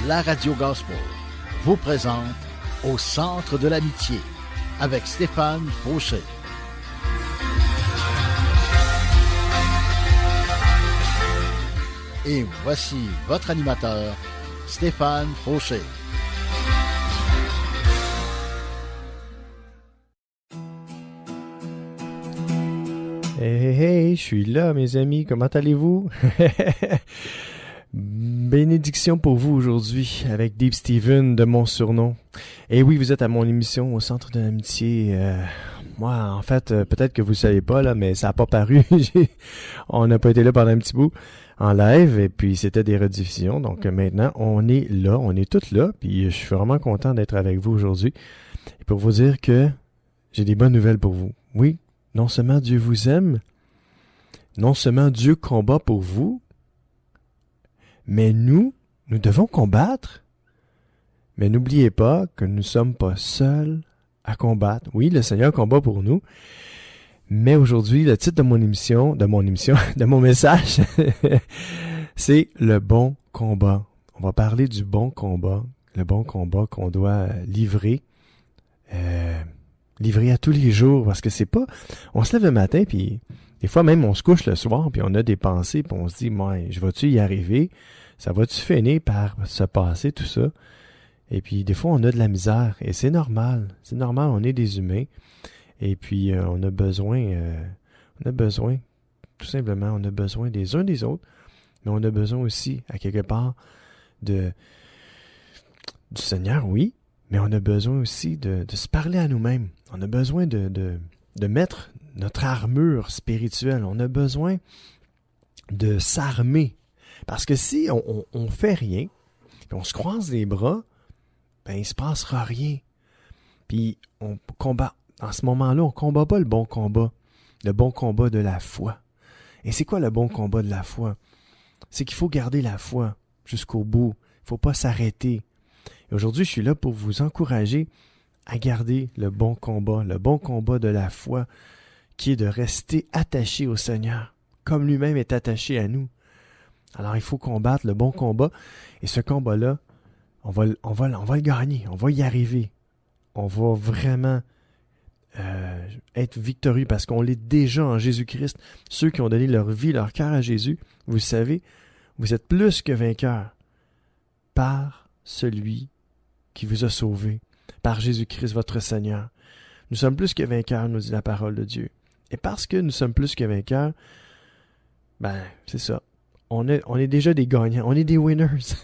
la radio gospel vous présente Au centre de l'amitié avec Stéphane Fauché. Et voici votre animateur, Stéphane Fauché. Hey, je suis là, mes amis. Comment allez-vous? Bénédiction pour vous aujourd'hui avec Deep Steven de mon surnom. Et oui, vous êtes à mon émission Au centre de l'amitié. Moi, en fait, peut-être que vous ne savez pas, là, mais ça n'a pas paru. On n'a pas été là pendant un petit bout en live et puis c'était des rediffusions. Donc maintenant, on est là, on est tous là. Puis je suis vraiment content d'être avec vous aujourd'hui. Et pour vous dire que j'ai des bonnes nouvelles pour vous. Oui, non seulement Dieu vous aime, non seulement Dieu combat pour vous, mais nous devons combattre. Mais n'oubliez pas que nous ne sommes pas seuls à combattre. Oui, le Seigneur combat pour nous. Mais aujourd'hui, le titre de mon message, c'est le bon combat. On va parler du bon combat. Le bon combat qu'on doit livrer. Livrer à tous les jours. Parce que c'est pas... On se lève le matin, puis des fois même on se couche le soir, puis on a des pensées, puis on se dit, moi, je vais-tu y arriver? Ça va-tu finir par se passer, tout ça? Et puis, des fois, on a de la misère. Et c'est normal. C'est normal, on est des humains. Et puis, on a besoin, tout simplement, on a besoin des uns des autres. Mais on a besoin aussi, à quelque part, du Seigneur, oui. Mais on a besoin aussi de se parler à nous-mêmes. On a besoin de mettre notre armure spirituelle. On a besoin de s'armer. Parce que si on fait rien, puis on se croise les bras, ben il se passera rien. Puis on combat. En ce moment-là, on combat pas le bon combat de la foi. Et c'est quoi le bon combat de la foi? C'est qu'il faut garder la foi jusqu'au bout. Il faut pas s'arrêter. Et aujourd'hui, je suis là pour vous encourager à garder le bon combat de la foi, qui est de rester attaché au Seigneur, comme lui-même est attaché à nous. Alors, il faut combattre le bon combat. Et ce combat-là, on va le gagner. On va y arriver. On va vraiment être victorieux parce qu'on l'est déjà en Jésus-Christ. Ceux qui ont donné leur vie, leur cœur à Jésus, vous savez, vous êtes plus que vainqueurs par celui qui vous a sauvés, par Jésus-Christ, votre Seigneur. Nous sommes plus que vainqueurs, nous dit la parole de Dieu. Et parce que nous sommes plus que vainqueurs, ben, c'est ça. On est déjà des gagnants. On est des winners.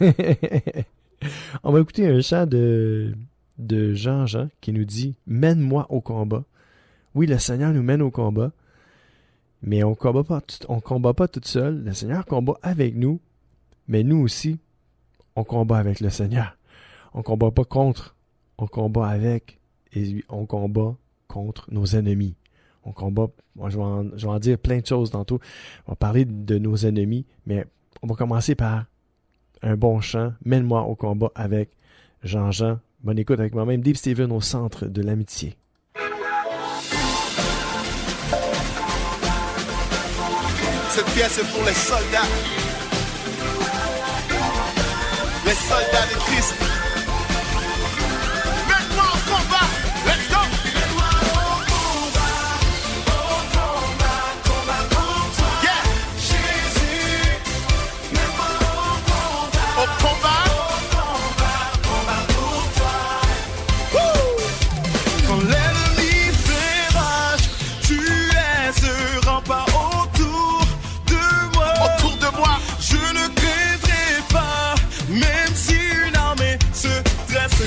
On va écouter un chant de Jean qui nous dit « Mène-moi au combat ». Oui, le Seigneur nous mène au combat, mais on combat pas tout seul. Le Seigneur combat avec nous, mais nous aussi, on combat avec le Seigneur. On combat pas contre, on combat avec, et on combat contre nos ennemis. On combat, moi je vais en dire plein de choses tantôt. On va parler de nos ennemis, mais on va commencer par un bon chant. Mène-moi au combat avec Jean. Bonne écoute avec moi-même. Deep Steven au centre de l'amitié. Cette pièce est pour les soldats. Les soldats de Christ. Mène-moi au combat. Let's go.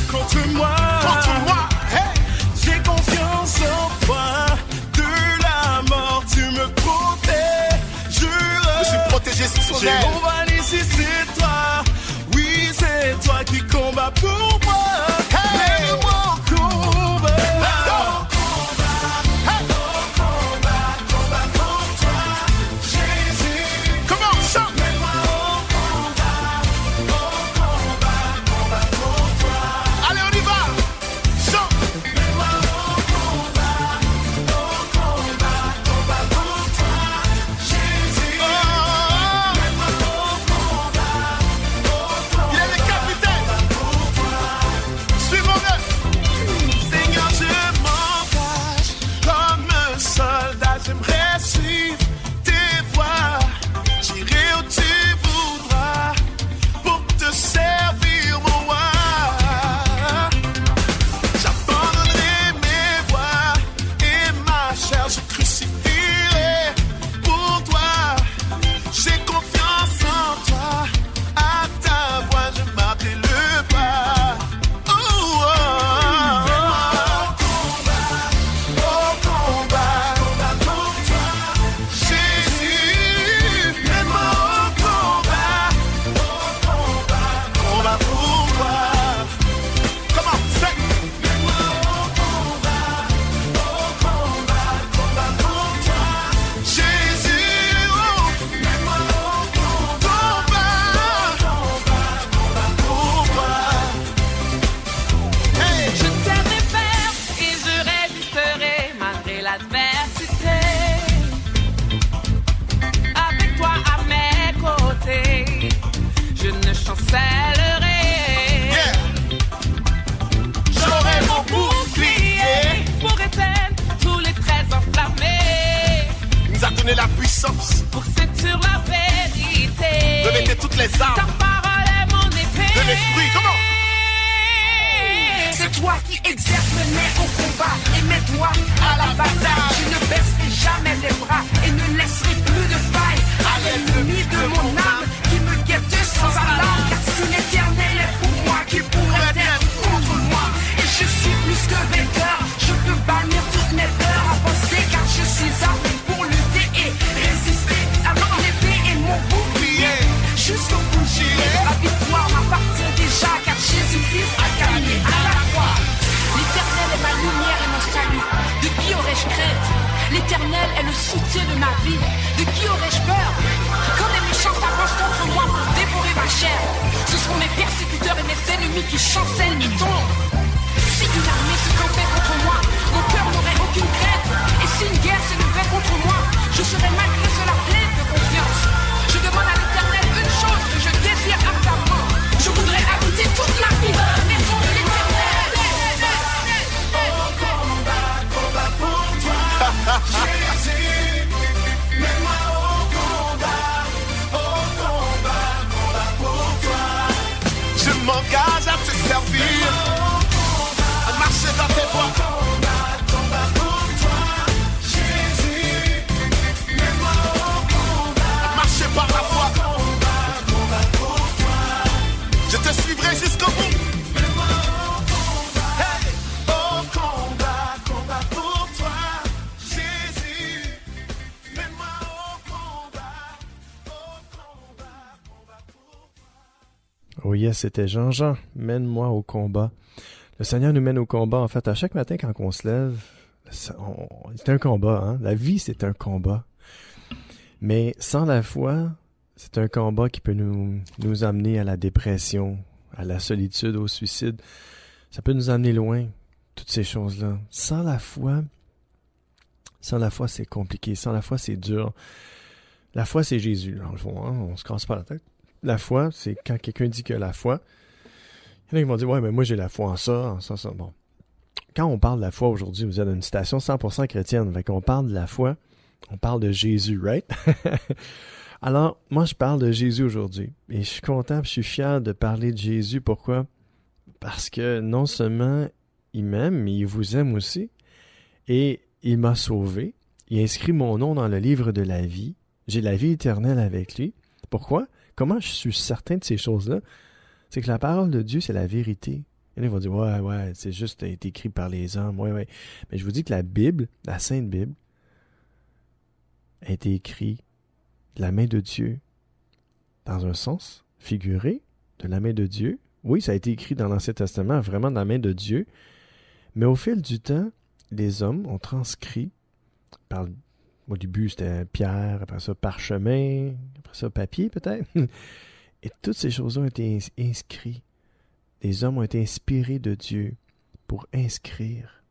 Contre moi, hey! J'ai confiance en toi. De la mort, tu me protèges. Je suis protégé sous son aile. Jéhovah Nissi, c'est toi. Oui, c'est toi qui combats pour moi. Hey! Mène-moi au combat. Let's go! combat et mets toi à la bataille. Je ne baisserai jamais les bras et ne laisserai plus de faille à l'ennemi de mon âme qui me guette sans alarme. Car si l'éternel est pour moi, qu'il pourrait être contre moi. Et je suis plus que vainqueur, je peux bannir toutes mes peurs à penser, car je suis armé pour lutter et résister avec l'épée et mon bouclier. Jusqu'au bout j'irai, la victoire m'appartient déjà, car Jésus-Christ a gagné à la croix. L'éternel est ma lumière et mon salut, de qui aurais-je crainte? L'éternel est le soutien de ma vie, de qui aurais-je peur? Quand les méchants s'avancent contre moi pour dévorer ma chair, ce sont mes persécuteurs et mes ennemis qui chancellent et tombent. Si une armée se campait contre moi, mon cœur n'aurait aucune crainte. Et si une guerre se levait contre moi, je serais malgré cela plein de confiance. Je demande à l'Éternel une chose que je désire ardemment. Je voudrais habiter toute ma vie dans la maison de l'Éternel. Au combat, combat pour toi, Jésus. Mets-moi au combat pour toi. Je m'engage à te servir, à marcher dans tes voies. Combat pour toi, Jésus. Mets-moi au combat, à marcher par la foi. Combat pour toi. Je te suivrai jusqu'au bout. Mets-moi au combat, hey, au combat pour toi, Jésus. Mets-moi au combat pour toi. Oh yes, c'était Jean-Jean. Mène-moi au combat. Le Seigneur nous mène au combat. En fait, à chaque matin, quand on se lève, c'est un combat. Hein? La vie, c'est un combat. Mais sans la foi, c'est un combat qui peut nous amener à la dépression, à la solitude, au suicide. Ça peut nous amener loin, toutes ces choses-là. Sans la foi, c'est compliqué. Sans la foi, c'est dur. La foi, c'est Jésus, dans le fond. Hein? On se casse pas la tête. La foi, c'est quand quelqu'un dit que la foi... Il y en a qui vont dire, ouais, mais moi j'ai la foi en ça. Bon. Quand on parle de la foi aujourd'hui, vous êtes dans une citation 100% chrétienne. Fait qu'on parle de la foi, on parle de Jésus, right? Alors, moi je parle de Jésus aujourd'hui. Et je suis content, je suis fier de parler de Jésus. Pourquoi? Parce que non seulement il m'aime, mais il vous aime aussi. Et il m'a sauvé. Il a inscrit mon nom dans le livre de la vie. J'ai la vie éternelle avec lui. Pourquoi? Comment je suis certain de ces choses-là? C'est que la parole de Dieu, c'est la vérité. Et là, ils vont dire, ouais, c'est juste été écrit par les hommes. Ouais. Mais je vous dis que la Bible, la Sainte Bible, a été écrite de la main de Dieu. Dans un sens figuré, de la main de Dieu. Oui, ça a été écrit dans l'Ancien Testament, vraiment de la main de Dieu. Mais au fil du temps, les hommes ont transcrit, au début c'était pierre, après ça parchemin, après ça papier peut-être. Et toutes ces choses-là ont été inscrites. Les hommes ont été inspirés de Dieu pour inscrire.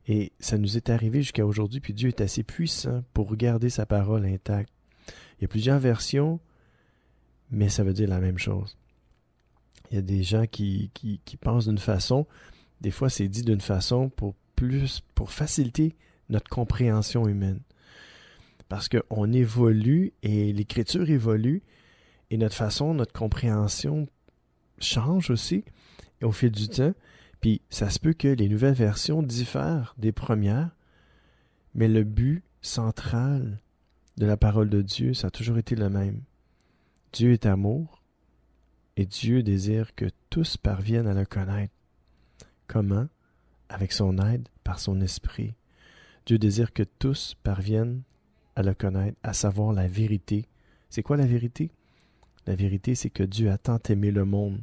Et ça nous est arrivé jusqu'à aujourd'hui, puis Dieu est assez puissant pour garder sa parole intacte. Il y a plusieurs versions, mais ça veut dire la même chose. Il y a des gens qui pensent d'une façon, des fois c'est dit d'une façon pour faciliter notre compréhension humaine. Parce qu'on évolue et l'Écriture évolue, et notre compréhension change aussi au fil du temps. Puis ça se peut que les nouvelles versions diffèrent des premières, mais le but central de la parole de Dieu, ça a toujours été le même. Dieu est amour, et Dieu désire que tous parviennent à le connaître. Comment? Avec son aide, par son esprit. Dieu désire que tous parviennent à le connaître, à savoir la vérité. C'est quoi la vérité? La vérité, c'est que Dieu a tant aimé le monde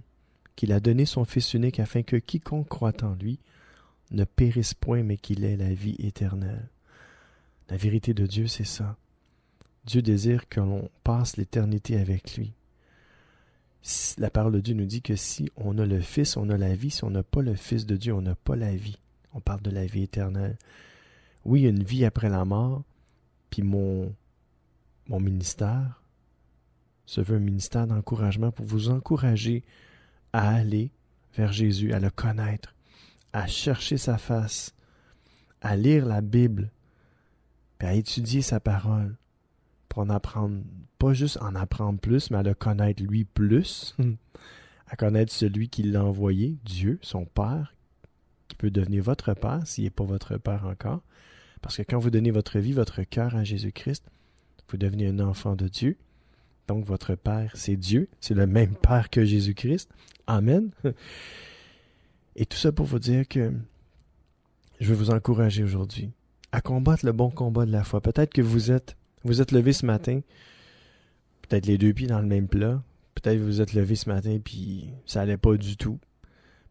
qu'il a donné son Fils unique afin que quiconque croit en lui ne périsse point, mais qu'il ait la vie éternelle. La vérité de Dieu, c'est ça. Dieu désire que l'on passe l'éternité avec lui. La parole de Dieu nous dit que si on a le Fils, on a la vie. Si on n'a pas le Fils de Dieu, on n'a pas la vie. On parle de la vie éternelle. Oui, il y a une vie après la mort, puis mon ministère se veut un ministère d'encouragement pour vous encourager à aller vers Jésus, à le connaître, à chercher sa face, à lire la Bible, puis à étudier sa parole, pour en apprendre, pas juste en apprendre plus, mais à le connaître lui plus, à connaître celui qui l'a envoyé, Dieu, son Père, qui peut devenir votre Père, s'il n'est pas votre Père encore. Parce que quand vous donnez votre vie, votre cœur à Jésus-Christ, vous devenez un enfant de Dieu. Donc votre Père, c'est Dieu. C'est le même Père que Jésus-Christ. Amen. Et tout ça pour vous dire que je veux vous encourager aujourd'hui à combattre le bon combat de la foi. Peut-être que vous êtes levé ce matin, peut-être les 2 pieds dans le même plat. Peut-être que vous êtes levé ce matin puis ça allait pas du tout.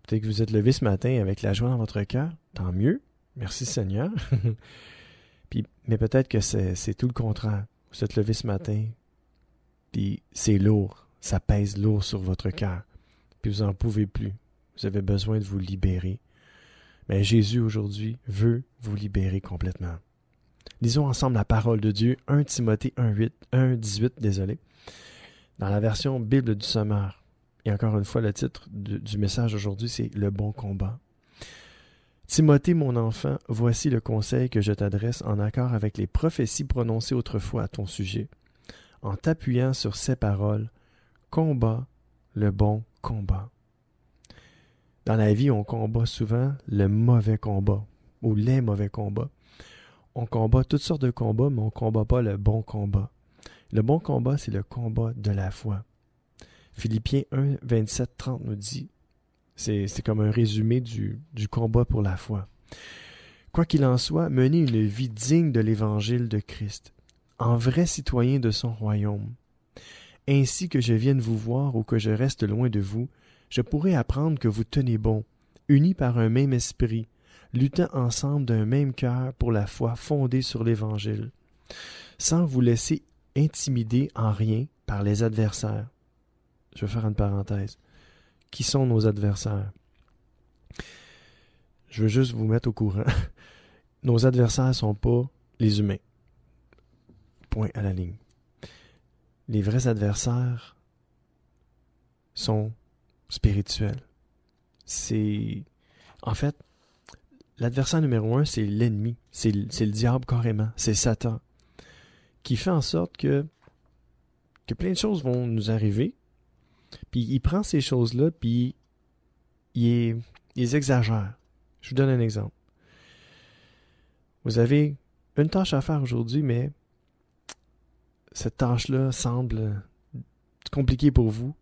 Peut-être que vous êtes levé ce matin avec la joie dans votre cœur. Tant mieux. Merci Seigneur. Mais peut-être que c'est tout le contraire. Vous êtes levé ce matin puis c'est lourd. Ça pèse lourd sur votre cœur. Puis vous n'en pouvez plus. Vous avez besoin de vous libérer. Mais Jésus aujourd'hui veut vous libérer complètement. Lisons ensemble la parole de Dieu, 1 Timothée 1:18, dans la version Bible du Sommeur. Et encore une fois, le titre du message aujourd'hui, c'est « Le bon combat ». Timothée, mon enfant, voici le conseil que je t'adresse en accord avec les prophéties prononcées autrefois à ton sujet. En t'appuyant sur ces paroles, combat le bon combat. Dans la vie, on combat souvent le mauvais combat ou les mauvais combats. On combat toutes sortes de combats, mais on ne combat pas le bon combat. Le bon combat, c'est le combat de la foi. Philippiens 1, 27-30 nous dit, c'est comme un résumé du combat pour la foi. Quoi qu'il en soit, menez une vie digne de l'évangile de Christ, en vrai citoyen de son royaume. Ainsi que je vienne vous voir ou que je reste loin de vous, je pourrai apprendre que vous tenez bon, unis par un même esprit, luttant ensemble d'un même cœur pour la foi fondée sur l'Évangile, sans vous laisser intimider en rien par les adversaires. Je vais faire une parenthèse. Qui sont nos adversaires? Je veux juste vous mettre au courant. Nos adversaires ne sont pas les humains. Point à la ligne. Les vrais adversaires sont spirituels. En fait, l'adversaire numéro 1, c'est l'ennemi. C'est le diable carrément. C'est Satan. Qui fait en sorte que plein de choses vont nous arriver. Puis il prend ces choses-là, puis il les exagère. Je vous donne un exemple. Vous avez une tâche à faire aujourd'hui, mais cette tâche-là semble compliquée pour vous.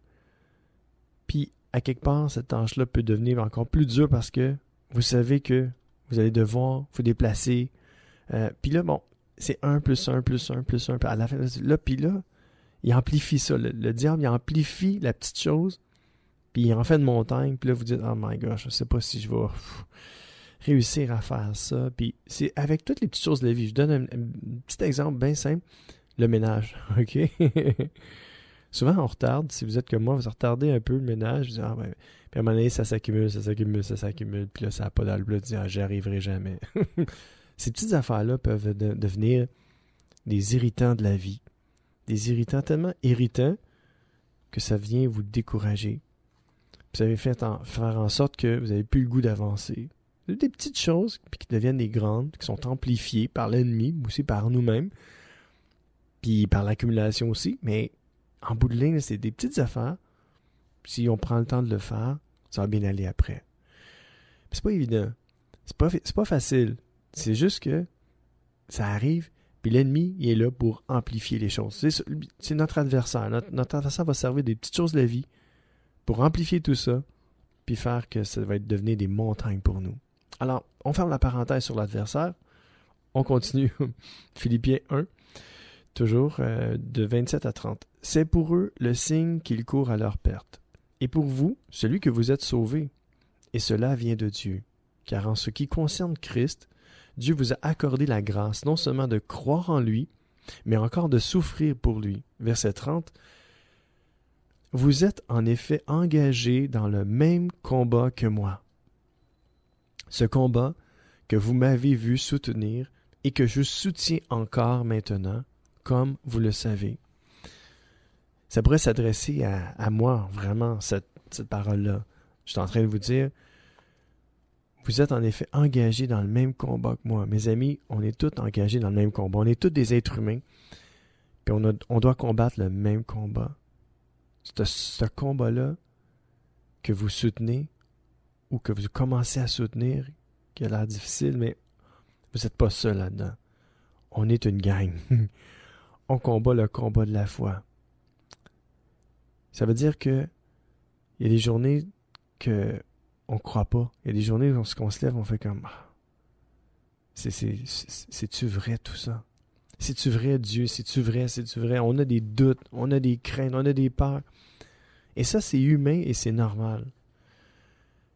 Puis, à quelque part, cette tâche-là peut devenir encore plus dure parce que vous savez que vous allez devoir vous déplacer. Puis là, bon, c'est 1 plus 1 plus 1 plus 1. À la fin, là, puis là, il amplifie ça. Le diable, il amplifie la petite chose, puis il en fait une montagne. Puis là, vous dites, oh my gosh, je ne sais pas si je vais réussir à faire ça. Puis c'est avec toutes les petites choses de la vie. Je donne un petit exemple bien simple. Le ménage, OK? Souvent, on retarde. Si vous êtes comme moi, vous retardez un peu le ménage. Vous dites, ah ben, puis à un moment donné, ça s'accumule. Puis là, ça n'a pas d'album. Vous dites, ah, j'y arriverai jamais. Ces petites affaires-là peuvent devenir des irritants de la vie. Des irritants tellement irritants que ça vient vous décourager. Puis ça va faire en sorte que vous n'avez plus le goût d'avancer. Des petites choses puis qui deviennent des grandes, qui sont amplifiées par l'ennemi, mais aussi par nous-mêmes, puis par l'accumulation aussi. Mais en bout de ligne, c'est des petites affaires. Si on prend le temps de le faire, ça va bien aller après. Puis c'est pas évident. C'est pas facile. C'est juste que ça arrive. Puis l'ennemi, il est là pour amplifier les choses. C'est notre adversaire. Notre adversaire va servir des petites choses de la vie pour amplifier tout ça, puis faire que ça va devenir des montagnes pour nous. Alors, on ferme la parenthèse sur l'adversaire. On continue. Philippiens 1, toujours de 27 à 30. C'est pour eux le signe qu'ils courent à leur perte. Et pour vous, celui que vous êtes sauvés. Et cela vient de Dieu. Car en ce qui concerne Christ, Dieu vous a accordé la grâce non seulement de croire en lui, mais encore de souffrir pour lui. Verset 30. Vous êtes en effet engagés dans le même combat que moi. Ce combat que vous m'avez vu soutenir et que je soutiens encore maintenant, comme vous le savez. Ça pourrait s'adresser à moi, vraiment, cette parole-là. Je suis en train de vous dire, vous êtes en effet engagés dans le même combat que moi. Mes amis, on est tous engagés dans le même combat. On est tous des êtres humains. Puis on doit combattre le même combat. Ce combat-là que vous soutenez, ou que vous commencez à soutenir, qui a l'air difficile, mais vous n'êtes pas seul là-dedans. On est une gang. On combat le combat de la foi. Ça veut dire que il y a des journées que on croit pas. Il y a des journées où on se lève, on fait comme c'est-tu vrai tout ça? C'est-tu vrai Dieu? C'est-tu vrai? C'est-tu vrai? On a des doutes, on a des craintes, on a des peurs. Et ça, c'est humain et c'est normal.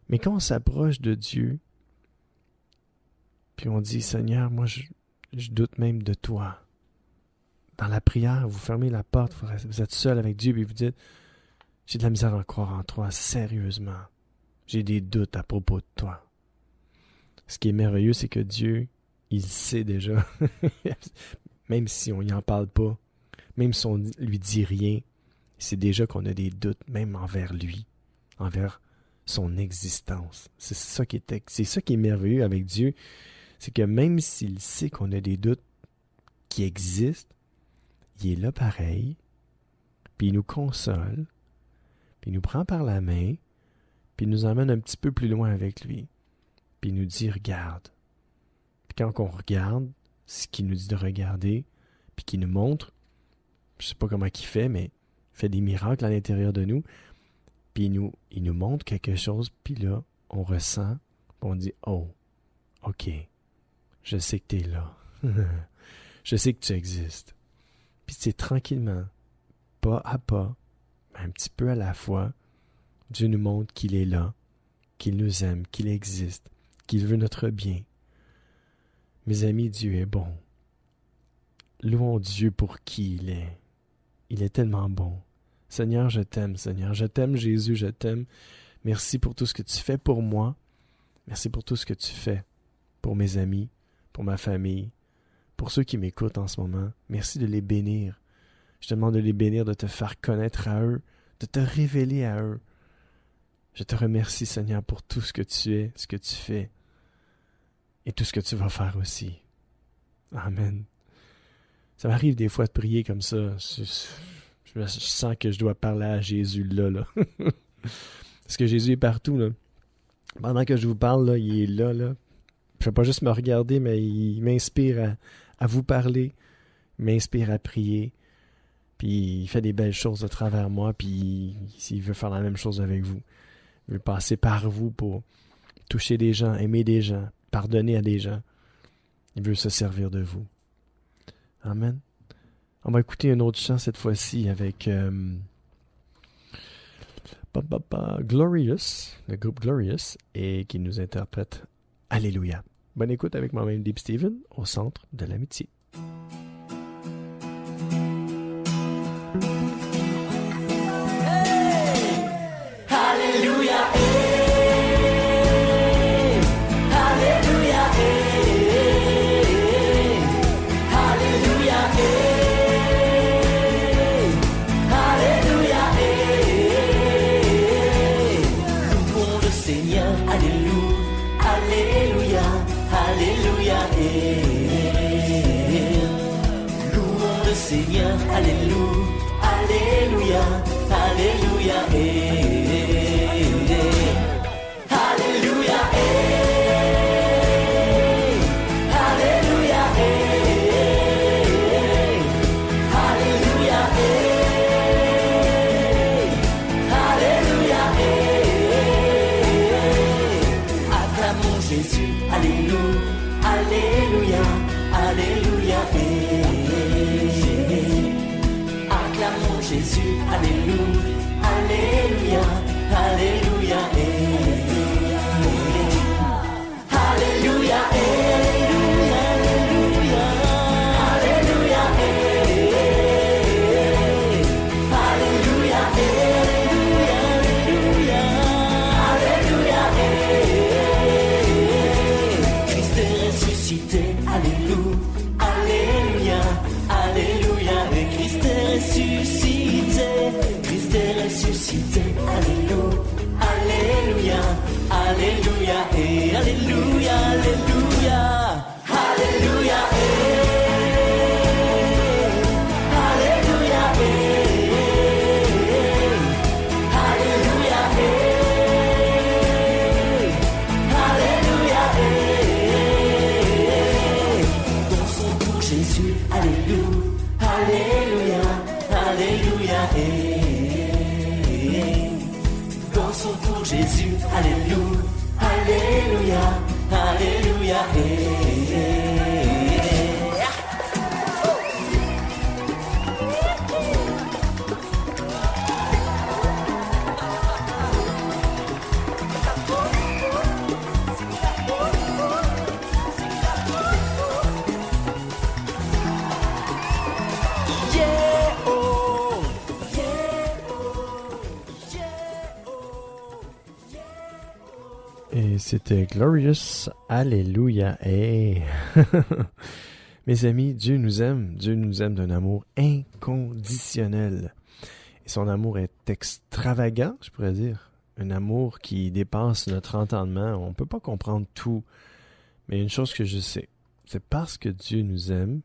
Mais quand on s'approche de Dieu, puis on dit, Seigneur, moi je doute même de toi. Dans la prière, vous fermez la porte, vous êtes seul avec Dieu, puis vous dites, j'ai de la misère à croire en toi, sérieusement. J'ai des doutes à propos de toi. Ce qui est merveilleux, c'est que Dieu, il sait déjà. Même si on n'y en parle pas, même si on lui dit rien, c'est déjà qu'on a des doutes, même envers lui, envers son existence. C'est ça qui est merveilleux avec Dieu, c'est que même s'il sait qu'on a des doutes qui existent, il est là pareil, puis il nous console, puis il nous prend par la main, puis il nous emmène un petit peu plus loin avec lui, puis il nous dit « regarde ». Puis quand on regarde ce qu'il nous dit de regarder, puis qu'il nous montre, je sais pas comment il fait, mais il fait des miracles à l'intérieur de nous, puis il nous montre quelque chose, puis là, on ressent, puis on dit « oh, ok, je sais que tu es là, je sais que tu existes ». Puis c'est tranquillement, pas à pas, un petit peu à la fois, Dieu nous montre qu'il est là, qu'il nous aime, qu'il existe, qu'il veut notre bien. Mes amis, Dieu est bon. Louons Dieu pour qui il est. Il est tellement bon. Seigneur, je t'aime, Seigneur. Je t'aime, Jésus, je t'aime. Merci pour tout ce que tu fais pour moi. Merci pour tout ce que tu fais pour mes amis, pour ma famille, pour ceux qui m'écoutent en ce moment. Merci de les bénir. Je te demande de les bénir, de te faire connaître à eux, de te révéler à eux. Je te remercie, Seigneur, pour tout ce que tu es, ce que tu fais et tout ce que tu vas faire aussi. Amen. Ça m'arrive des fois de prier comme ça. Je sens que je dois parler à Jésus là. Parce que Jésus est partout, là. Pendant que je vous parle, là, il est là. Il ne fait pas juste me regarder, mais il m'inspire à vous parler. Il m'inspire à prier. Puis il fait des belles choses à travers moi. Puis il veut faire la même chose avec vous. Il veut passer par vous pour toucher des gens, aimer des gens, pardonner à des gens. Il veut se servir de vous. Amen. On va écouter un autre chant cette fois-ci avec Glorious, le groupe Glorious, et qui nous interprète Alléluia. Bonne écoute avec moi-même, Deep Steven, au centre de l'amitié. Alléluia. Alléluia, Alléluia, Alléluia, Alléluia, Et c'était Glorious, Alléluia, hey. Mes amis, Dieu nous aime d'un amour inconditionnel. Et son amour est extravagant, je pourrais dire. Un amour qui dépasse notre entendement. On ne peut pas comprendre tout. Mais une chose que je sais, c'est parce que Dieu nous aime,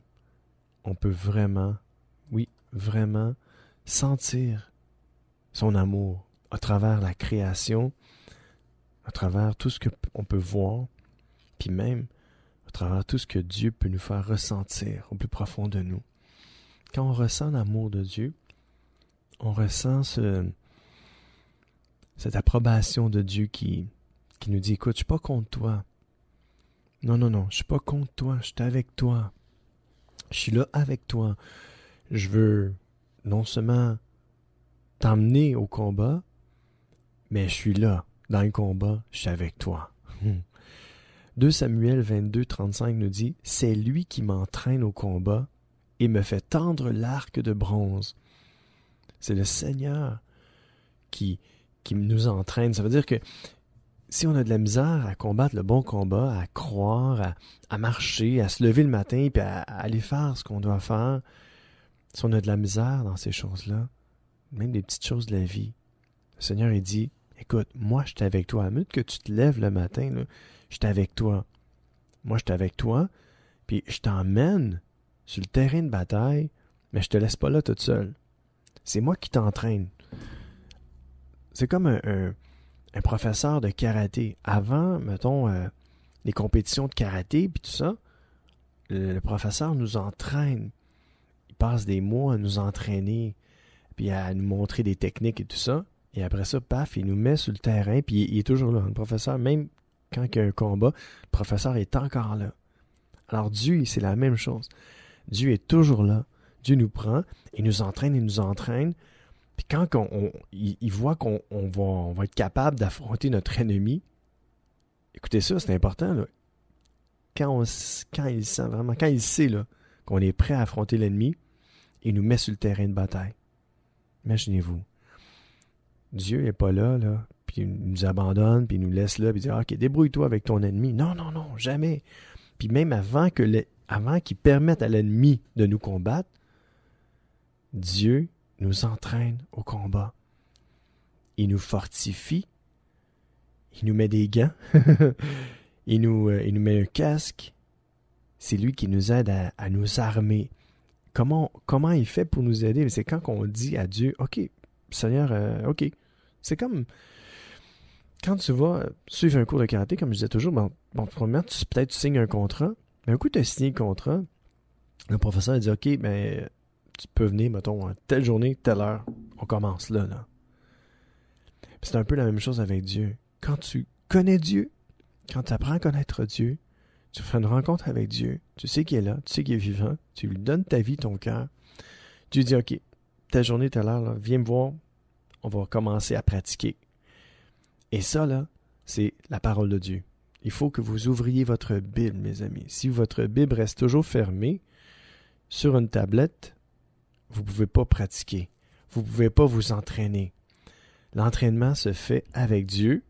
on peut vraiment, oui, vraiment sentir son amour à travers la création, à travers tout ce qu'on peut voir, puis même à travers tout ce que Dieu peut nous faire ressentir au plus profond de nous. Quand on ressent l'amour de Dieu, on ressent cette approbation de Dieu qui nous dit, écoute, je ne suis pas contre toi. Non, je ne suis pas contre toi, je suis avec toi. Je suis là avec toi. Je veux non seulement t'emmener au combat, mais je suis là. Dans le combat, je suis avec toi. 2 Samuel 22, 35 nous dit « C'est lui qui m'entraîne au combat et me fait tendre l'arc de bronze. » C'est le Seigneur qui nous entraîne. Ça veut dire que si on a de la misère à combattre le bon combat, à croire, à marcher, à se lever le matin et à aller faire ce qu'on doit faire, si on a de la misère dans ces choses-là, même des petites choses de la vie, le Seigneur il dit écoute, moi, je suis avec toi. À la minute que tu te lèves le matin, là, je suis avec toi. Moi, je suis avec toi, puis je t'emmène sur le terrain de bataille, mais je te laisse pas là toute seule. C'est moi qui t'entraîne. C'est comme un professeur de karaté. Avant, mettons, les compétitions de karaté, puis tout ça, le professeur nous entraîne. Il passe des mois à nous entraîner, puis à nous montrer des techniques et tout ça. Et après ça, paf, il nous met sur le terrain, puis il est toujours là. Le professeur, même quand il y a un combat, le professeur est encore là. Alors Dieu, c'est la même chose. Dieu est toujours là. Dieu nous prend, il nous entraîne. Puis quand il voit qu'on va être capable d'affronter notre ennemi, écoutez ça, c'est important, là. Quand il sent vraiment, quand il sait là, qu'on est prêt à affronter l'ennemi, il nous met sur le terrain de bataille. Imaginez-vous. Dieu n'est pas là, puis il nous abandonne, puis il nous laisse là, puis il dit « Ok, débrouille-toi avec ton ennemi. » Non, jamais. Puis même avant qu'il permette à l'ennemi de nous combattre, Dieu nous entraîne au combat. Il nous fortifie, il nous met des gants, il nous met un casque. C'est lui qui nous aide à nous armer. Comment il fait pour nous aider? C'est quand on dit à Dieu « Ok, Seigneur, ok. » C'est comme quand tu vas suivre un cours de karaté, comme je disais toujours, premièrement, peut-être tu signes un contrat, mais un coup tu as signé le contrat, le professeur dit ok, ben tu peux venir, mettons, telle journée, telle heure, on commence là. Puis c'est un peu la même chose avec Dieu. Quand tu connais Dieu, quand tu apprends à connaître Dieu, tu fais une rencontre avec Dieu, tu sais qu'il est là, tu sais qu'il est vivant, tu lui donnes ta vie, ton cœur, tu lui dis ok, telle journée, telle heure, là, viens me voir, on va commencer à pratiquer. Et ça, là, c'est la parole de Dieu. Il faut que vous ouvriez votre Bible, mes amis. Si votre Bible reste toujours fermée sur une tablette, vous ne pouvez pas pratiquer. Vous ne pouvez pas vous entraîner. L'entraînement se fait avec Dieu,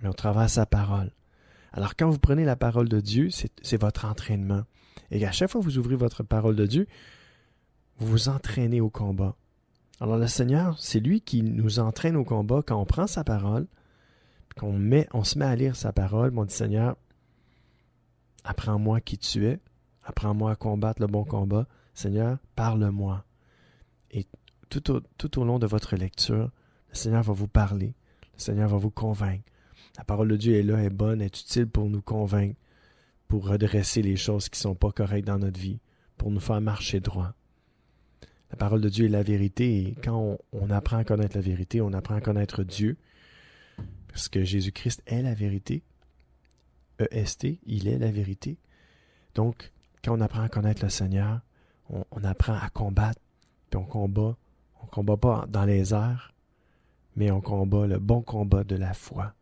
mais au travers de sa parole. Alors, quand vous prenez la parole de Dieu, c'est votre entraînement. Et à chaque fois que vous ouvrez votre parole de Dieu, vous vous entraînez au combat. Alors le Seigneur, c'est lui qui nous entraîne au combat quand on prend sa parole, qu'on se met à lire sa parole, on dit Seigneur, apprends-moi qui tu es, apprends-moi à combattre le bon combat, Seigneur, parle-moi. Et tout au long de votre lecture, le Seigneur va vous parler, le Seigneur va vous convaincre. La parole de Dieu est là, est bonne, est utile pour nous convaincre, pour redresser les choses qui ne sont pas correctes dans notre vie, pour nous faire marcher droit. La parole de Dieu est la vérité et quand on apprend à connaître la vérité, on apprend à connaître Dieu. Parce que Jésus-Christ est la vérité. EST, il est la vérité. Donc, quand on apprend à connaître le Seigneur, on apprend à combattre, puis on combat. On ne combat pas dans les airs, mais on combat le bon combat de la foi.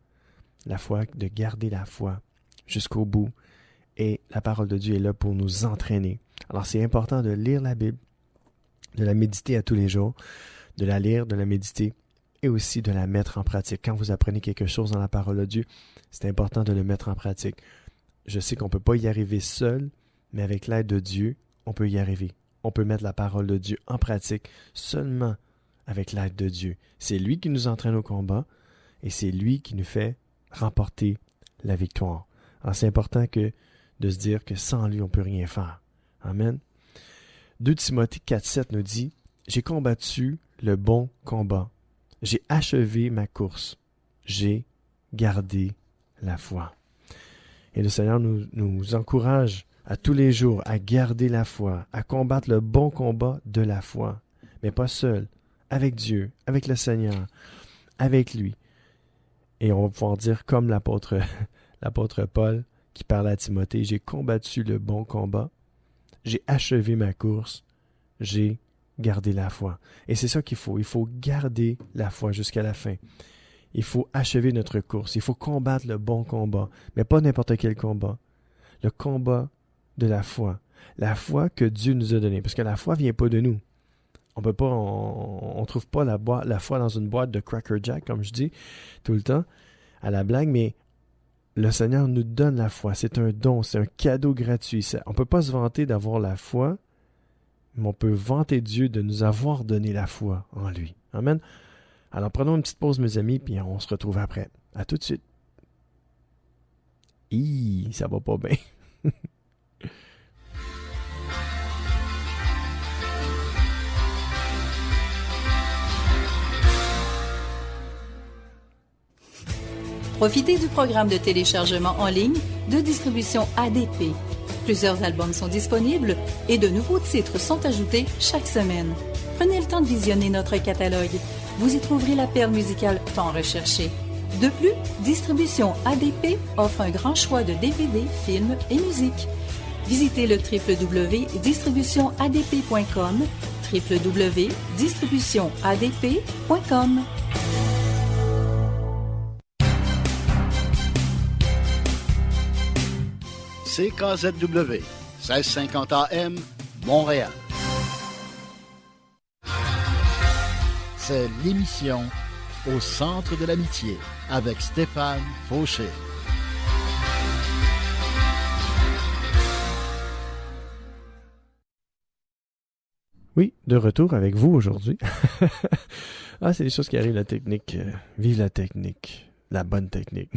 La foi, de garder la foi jusqu'au bout. Et la parole de Dieu est là pour nous entraîner. Alors, c'est important de lire la Bible, de la méditer à tous les jours, de la lire, de la méditer, et aussi de la mettre en pratique. Quand vous apprenez quelque chose dans la parole de Dieu, c'est important de le mettre en pratique. Je sais qu'on ne peut pas y arriver seul, mais avec l'aide de Dieu, on peut y arriver. On peut mettre la parole de Dieu en pratique seulement avec l'aide de Dieu. C'est lui qui nous entraîne au combat et c'est lui qui nous fait remporter la victoire. Alors c'est important de se dire que sans lui, on ne peut rien faire. Amen. 2 Timothée 4,7 nous dit « J'ai combattu le bon combat. J'ai achevé ma course. J'ai gardé la foi. » Et le Seigneur nous encourage à tous les jours à garder la foi, à combattre le bon combat de la foi. Mais pas seul, avec Dieu, avec le Seigneur, avec lui. Et on va pouvoir dire comme l'apôtre Paul qui parle à Timothée, « J'ai combattu le bon combat, j'ai achevé ma course, j'ai gardé la foi. » Et c'est ça qu'il faut. Il faut garder la foi jusqu'à la fin. Il faut achever notre course. Il faut combattre le bon combat, mais pas n'importe quel combat. Le combat de la foi. La foi que Dieu nous a donnée. Parce que la foi ne vient pas de nous. On peut pas, on trouve pas la foi dans une boîte de Cracker Jack, comme je dis tout le temps, à la blague, mais le Seigneur nous donne la foi. C'est un don, c'est un cadeau gratuit. On ne peut pas se vanter d'avoir la foi, mais on peut vanter Dieu de nous avoir donné la foi en lui. Amen. Alors prenons une petite pause, mes amis, puis on se retrouve après. À tout de suite. Ça va pas bien. Profitez du programme de téléchargement en ligne de distribution ADP. Plusieurs albums sont disponibles et de nouveaux titres sont ajoutés chaque semaine. Prenez le temps de visionner notre catalogue. Vous y trouverez la perle musicale tant recherchée. De plus, Distribution ADP offre un grand choix de DVD, films et musique. Visitez le www.distributionadp.com, www.distributionadp.com. CKZW, 1650 AM, Montréal. C'est l'émission Au centre de l'amitié avec Stéphane Fauché. Oui, de retour avec vous aujourd'hui. C'est des choses qui arrivent, la technique. Vive la technique. La bonne technique.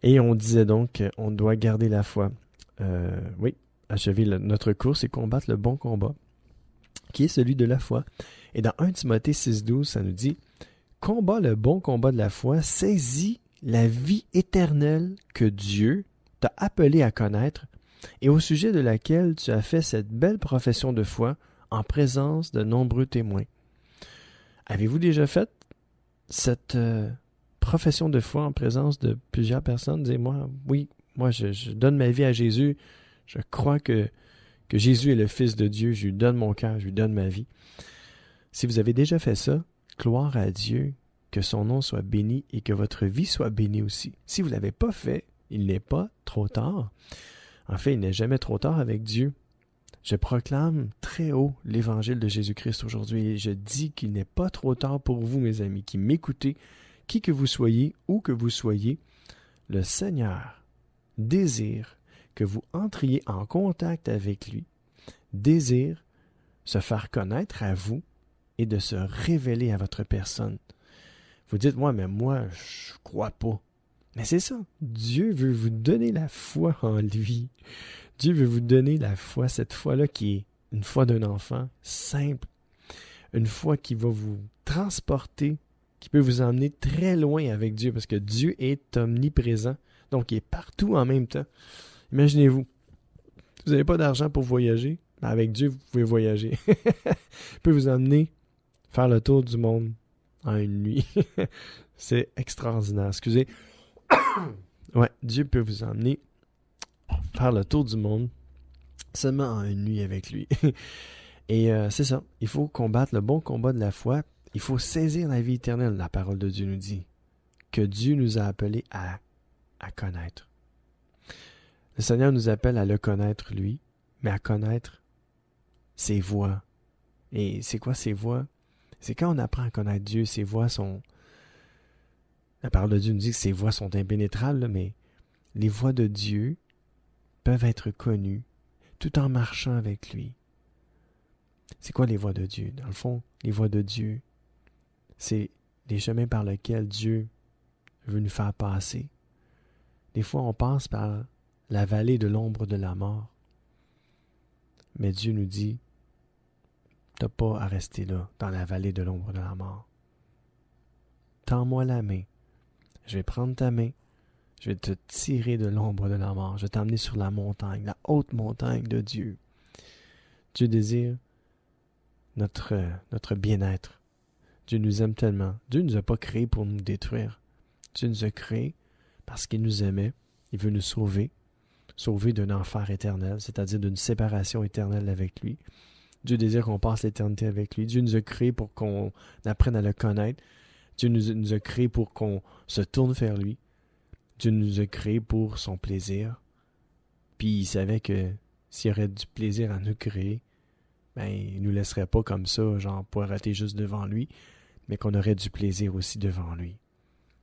Et on disait donc qu'on doit garder la foi. Achever notre course et combattre le bon combat, qui est celui de la foi. Et dans 1 Timothée 6,12, ça nous dit « Combat le bon combat de la foi, saisis la vie éternelle que Dieu t'a appelé à connaître et au sujet de laquelle tu as fait cette belle profession de foi en présence de nombreux témoins. » Avez-vous déjà fait cette profession de foi en présence de plusieurs personnes? Dis-moi, oui, moi je donne ma vie à Jésus, je crois que Jésus est le Fils de Dieu, je lui donne mon cœur, je lui donne ma vie. Si vous avez déjà fait ça, gloire à Dieu, que son nom soit béni et que votre vie soit bénie aussi. Si vous ne l'avez pas fait, il n'est pas trop tard. En fait, il n'est jamais trop tard avec Dieu. Je proclame très haut l'évangile de Jésus-Christ aujourd'hui et je dis qu'il n'est pas trop tard pour vous, mes amis, qui m'écoutez, qui que vous soyez, où que vous soyez. Le Seigneur désire que vous entriez en contact avec lui, désire se faire connaître à vous et de se révéler à votre personne. Vous dites, moi, je crois pas. Mais c'est ça. Dieu veut vous donner la foi en lui. Dieu veut vous donner la foi, cette foi-là qui est une foi d'un enfant, simple. Une foi qui va vous transporter, qui peut vous emmener très loin avec Dieu, parce que Dieu est omniprésent. Donc, il est partout en même temps. Imaginez-vous, vous n'avez pas d'argent pour voyager, avec Dieu, vous pouvez voyager. Il peut vous emmener faire le tour du monde en une nuit. C'est extraordinaire. Excusez. Ouais, Dieu peut vous emmener faire le tour du monde seulement en une nuit avec lui. Et c'est ça. Il faut combattre le bon combat de la foi. Il faut saisir la vie éternelle, la parole de Dieu nous dit, que Dieu nous a appelés à connaître. Le Seigneur nous appelle à le connaître, lui, mais à connaître ses voies. Et c'est quoi ses voies? C'est quand on apprend à connaître Dieu, ses voies sont... La parole de Dieu nous dit que ses voies sont impénétrables, là, mais les voies de Dieu peuvent être connues tout en marchant avec lui. C'est quoi les voies de Dieu? Dans le fond, les voies de Dieu, c'est les chemins par lesquels Dieu veut nous faire passer. Des fois, on passe par la vallée de l'ombre de la mort. Mais Dieu nous dit, t'as pas à rester là, dans la vallée de l'ombre de la mort. Tends-moi la main. Je vais prendre ta main. Je vais te tirer de l'ombre de la mort. Je vais t'emmener sur la montagne, la haute montagne de Dieu. Dieu désire notre bien-être. Dieu nous aime tellement. Dieu ne nous a pas créés pour nous détruire. Dieu nous a créés parce qu'il nous aimait. Il veut nous sauver d'un enfer éternel, c'est-à-dire d'une séparation éternelle avec lui. Dieu désire qu'on passe l'éternité avec lui. Dieu nous a créés pour qu'on apprenne à le connaître. Dieu nous a créés pour qu'on se tourne vers lui. Dieu nous a créés pour son plaisir. Puis il savait que s'il y aurait du plaisir à nous créer, ben, il ne nous laisserait pas comme ça, genre pour arrêter juste devant lui, mais qu'on aurait du plaisir aussi devant lui.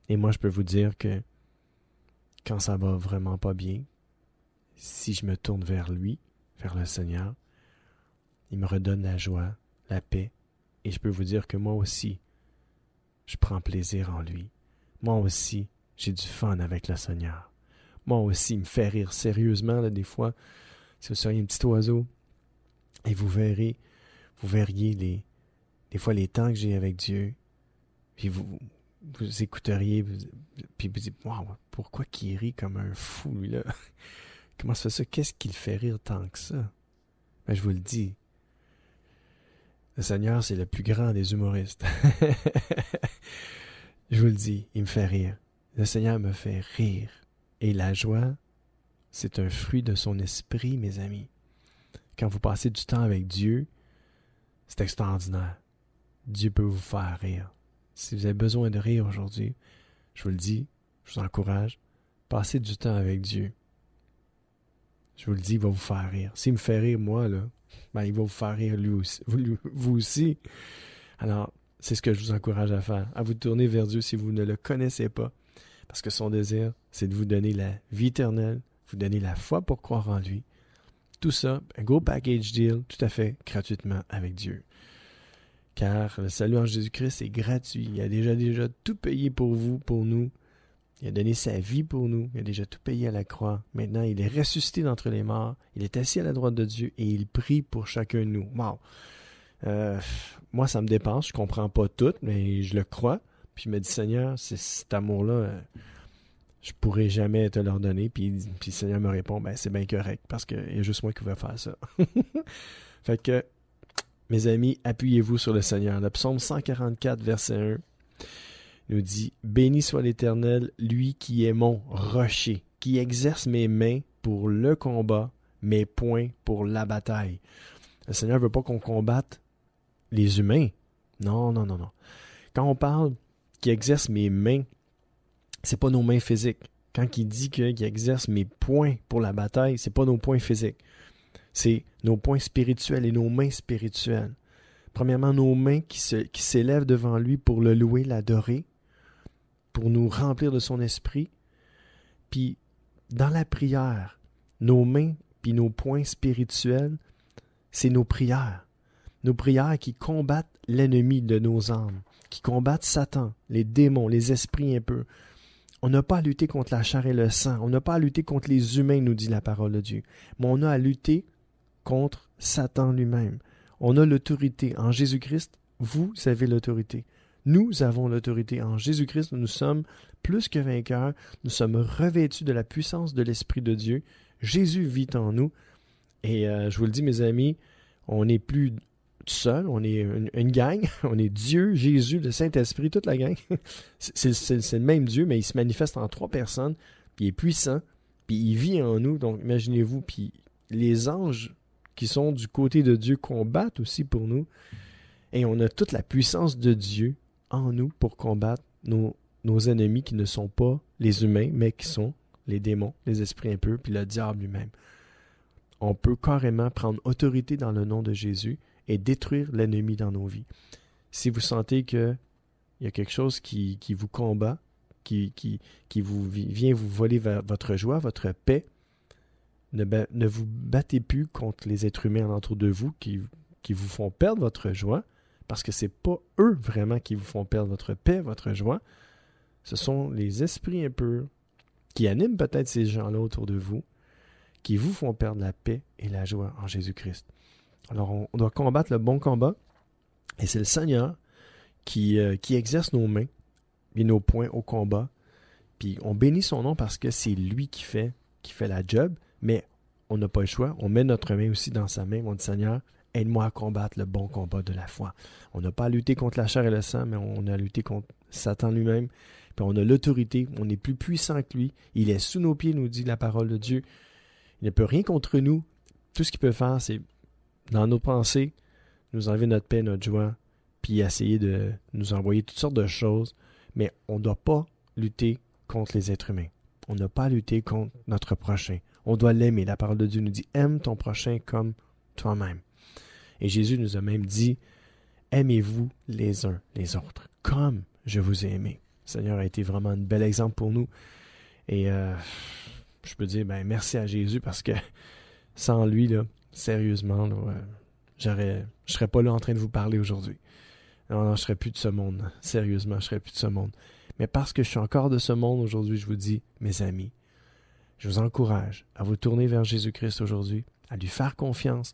Et moi, je peux vous dire que quand ça va vraiment pas bien, si je me tourne vers lui, vers le Seigneur, il me redonne la joie, la paix, et je peux vous dire que moi aussi, je prends plaisir en lui. Moi aussi, j'ai du fun avec le Seigneur. Moi aussi, il me fait rire sérieusement, là, des fois. Si vous seriez un petit oiseau, et vous verriez des fois les temps que j'ai avec Dieu, puis vous écouteriez, puis vous dites, wow, pourquoi qu'il rit comme un fou, lui, là? Comment ça fait ça? Qu'est-ce qui le fait rire tant que ça? Ben, je vous le dis, le Seigneur, c'est le plus grand des humoristes. Je vous le dis, il me fait rire. Le Seigneur me fait rire. Et la joie, c'est un fruit de son esprit, mes amis. Quand vous passez du temps avec Dieu, c'est extraordinaire. Dieu peut vous faire rire. Si vous avez besoin de rire aujourd'hui, je vous le dis, je vous encourage, passez du temps avec Dieu. Je vous le dis, il va vous faire rire. S'il me fait rire, moi, là, ben, il va vous faire rire lui aussi, vous aussi. Alors, c'est ce que je vous encourage à faire, à vous tourner vers Dieu si vous ne le connaissez pas. Parce que son désir, c'est de vous donner la vie éternelle, vous donner la foi pour croire en lui. Tout ça, un gros package deal, tout à fait gratuitement avec Dieu. Car le salut en Jésus-Christ est gratuit. Il a déjà tout payé pour vous, pour nous. Il a donné sa vie pour nous. Il a déjà tout payé à la croix. Maintenant, il est ressuscité d'entre les morts. Il est assis à la droite de Dieu et il prie pour chacun de nous. Wow! Moi, ça me dépasse. Je comprends pas tout, mais je le crois. Puis je me dis, Seigneur, c'est cet amour-là, je pourrais jamais te leur donner. Puis le Seigneur me répond, ben c'est bien correct, parce qu'il y a juste moi qui vais faire ça. Fait que, mes amis, appuyez-vous sur le Seigneur. Le psaume 144, verset 1, nous dit, « Béni soit l'Éternel, lui qui est mon rocher, qui exerce mes mains pour le combat, mes poings pour la bataille. » Le Seigneur ne veut pas qu'on combatte les humains. Non. Quand on parle qu'il exerce mes mains, c'est pas nos mains physiques. Quand il dit qu'il exerce mes poings pour la bataille, c'est pas nos poings physiques. C'est nos poings spirituels et nos mains spirituelles. Premièrement, nos mains qui s'élèvent devant lui pour le louer, l'adorer, pour nous remplir de son esprit. Puis, dans la prière, nos mains puis nos poings spirituels, c'est nos prières. Nos prières qui combattent l'ennemi de nos âmes, qui combattent Satan, les démons, les esprits un peu. On n'a pas à lutter contre la chair et le sang. On n'a pas à lutter contre les humains, nous dit la parole de Dieu. Mais on a à lutter contre Satan lui-même. On a l'autorité. En Jésus-Christ, vous avez l'autorité. Nous avons l'autorité. En Jésus-Christ, nous sommes plus que vainqueurs. Nous sommes revêtus de la puissance de l'Esprit de Dieu. Jésus vit en nous. Et je vous le dis, mes amis, on n'est plus seul, on est une gang, on est Dieu, Jésus, le Saint-Esprit, toute la gang. C'est le même Dieu, mais il se manifeste en 3 personnes, puis il est puissant, puis il vit en nous, donc imaginez-vous, puis les anges qui sont du côté de Dieu combattent aussi pour nous, et on a toute la puissance de Dieu en nous pour combattre nos ennemis qui ne sont pas les humains, mais qui sont les démons, les esprits impurs, puis le diable lui-même. On peut carrément prendre autorité dans le nom de Jésus et détruire l'ennemi dans nos vies. Si vous sentez qu'il y a quelque chose qui vous combat, qui vient vous voler votre joie, votre paix, ne vous battez plus contre les êtres humains alentour de vous qui vous font perdre votre joie, parce que ce n'est pas eux vraiment qui vous font perdre votre paix, votre joie. Ce sont les esprits impurs qui animent peut-être ces gens-là autour de vous, qui vous font perdre la paix et la joie en Jésus-Christ. Alors, on doit combattre le bon combat, et c'est le Seigneur qui exerce nos mains et nos poings au combat. Puis on bénit son nom parce que c'est lui qui fait la job, mais on n'a pas le choix. On met notre main aussi dans sa main. On dit, Seigneur, aide-moi à combattre le bon combat de la foi. On n'a pas à lutter contre la chair et le sang, mais on a à lutter contre Satan lui-même. Puis on a l'autorité, on est plus puissant que lui. Il est sous nos pieds, nous dit la parole de Dieu. Il ne peut rien contre nous. Tout ce qu'il peut faire, c'est, dans nos pensées, nous enlever notre paix, notre joie, puis essayer de nous envoyer toutes sortes de choses. Mais on ne doit pas lutter contre les êtres humains. On n'a pas à lutter contre notre prochain. On doit l'aimer. La parole de Dieu nous dit, aime ton prochain comme toi-même. Et Jésus nous a même dit, aimez-vous les uns les autres, comme je vous ai aimé. Le Seigneur a été vraiment un bel exemple pour nous. Et je peux dire, merci à Jésus, parce que sans lui, là, sérieusement, là, je ne serais pas là en train de vous parler aujourd'hui. Non, je ne serais plus de ce monde. Sérieusement, je ne serais plus de ce monde. Mais parce que je suis encore de ce monde aujourd'hui, je vous dis, mes amis, je vous encourage à vous tourner vers Jésus-Christ aujourd'hui, à lui faire confiance.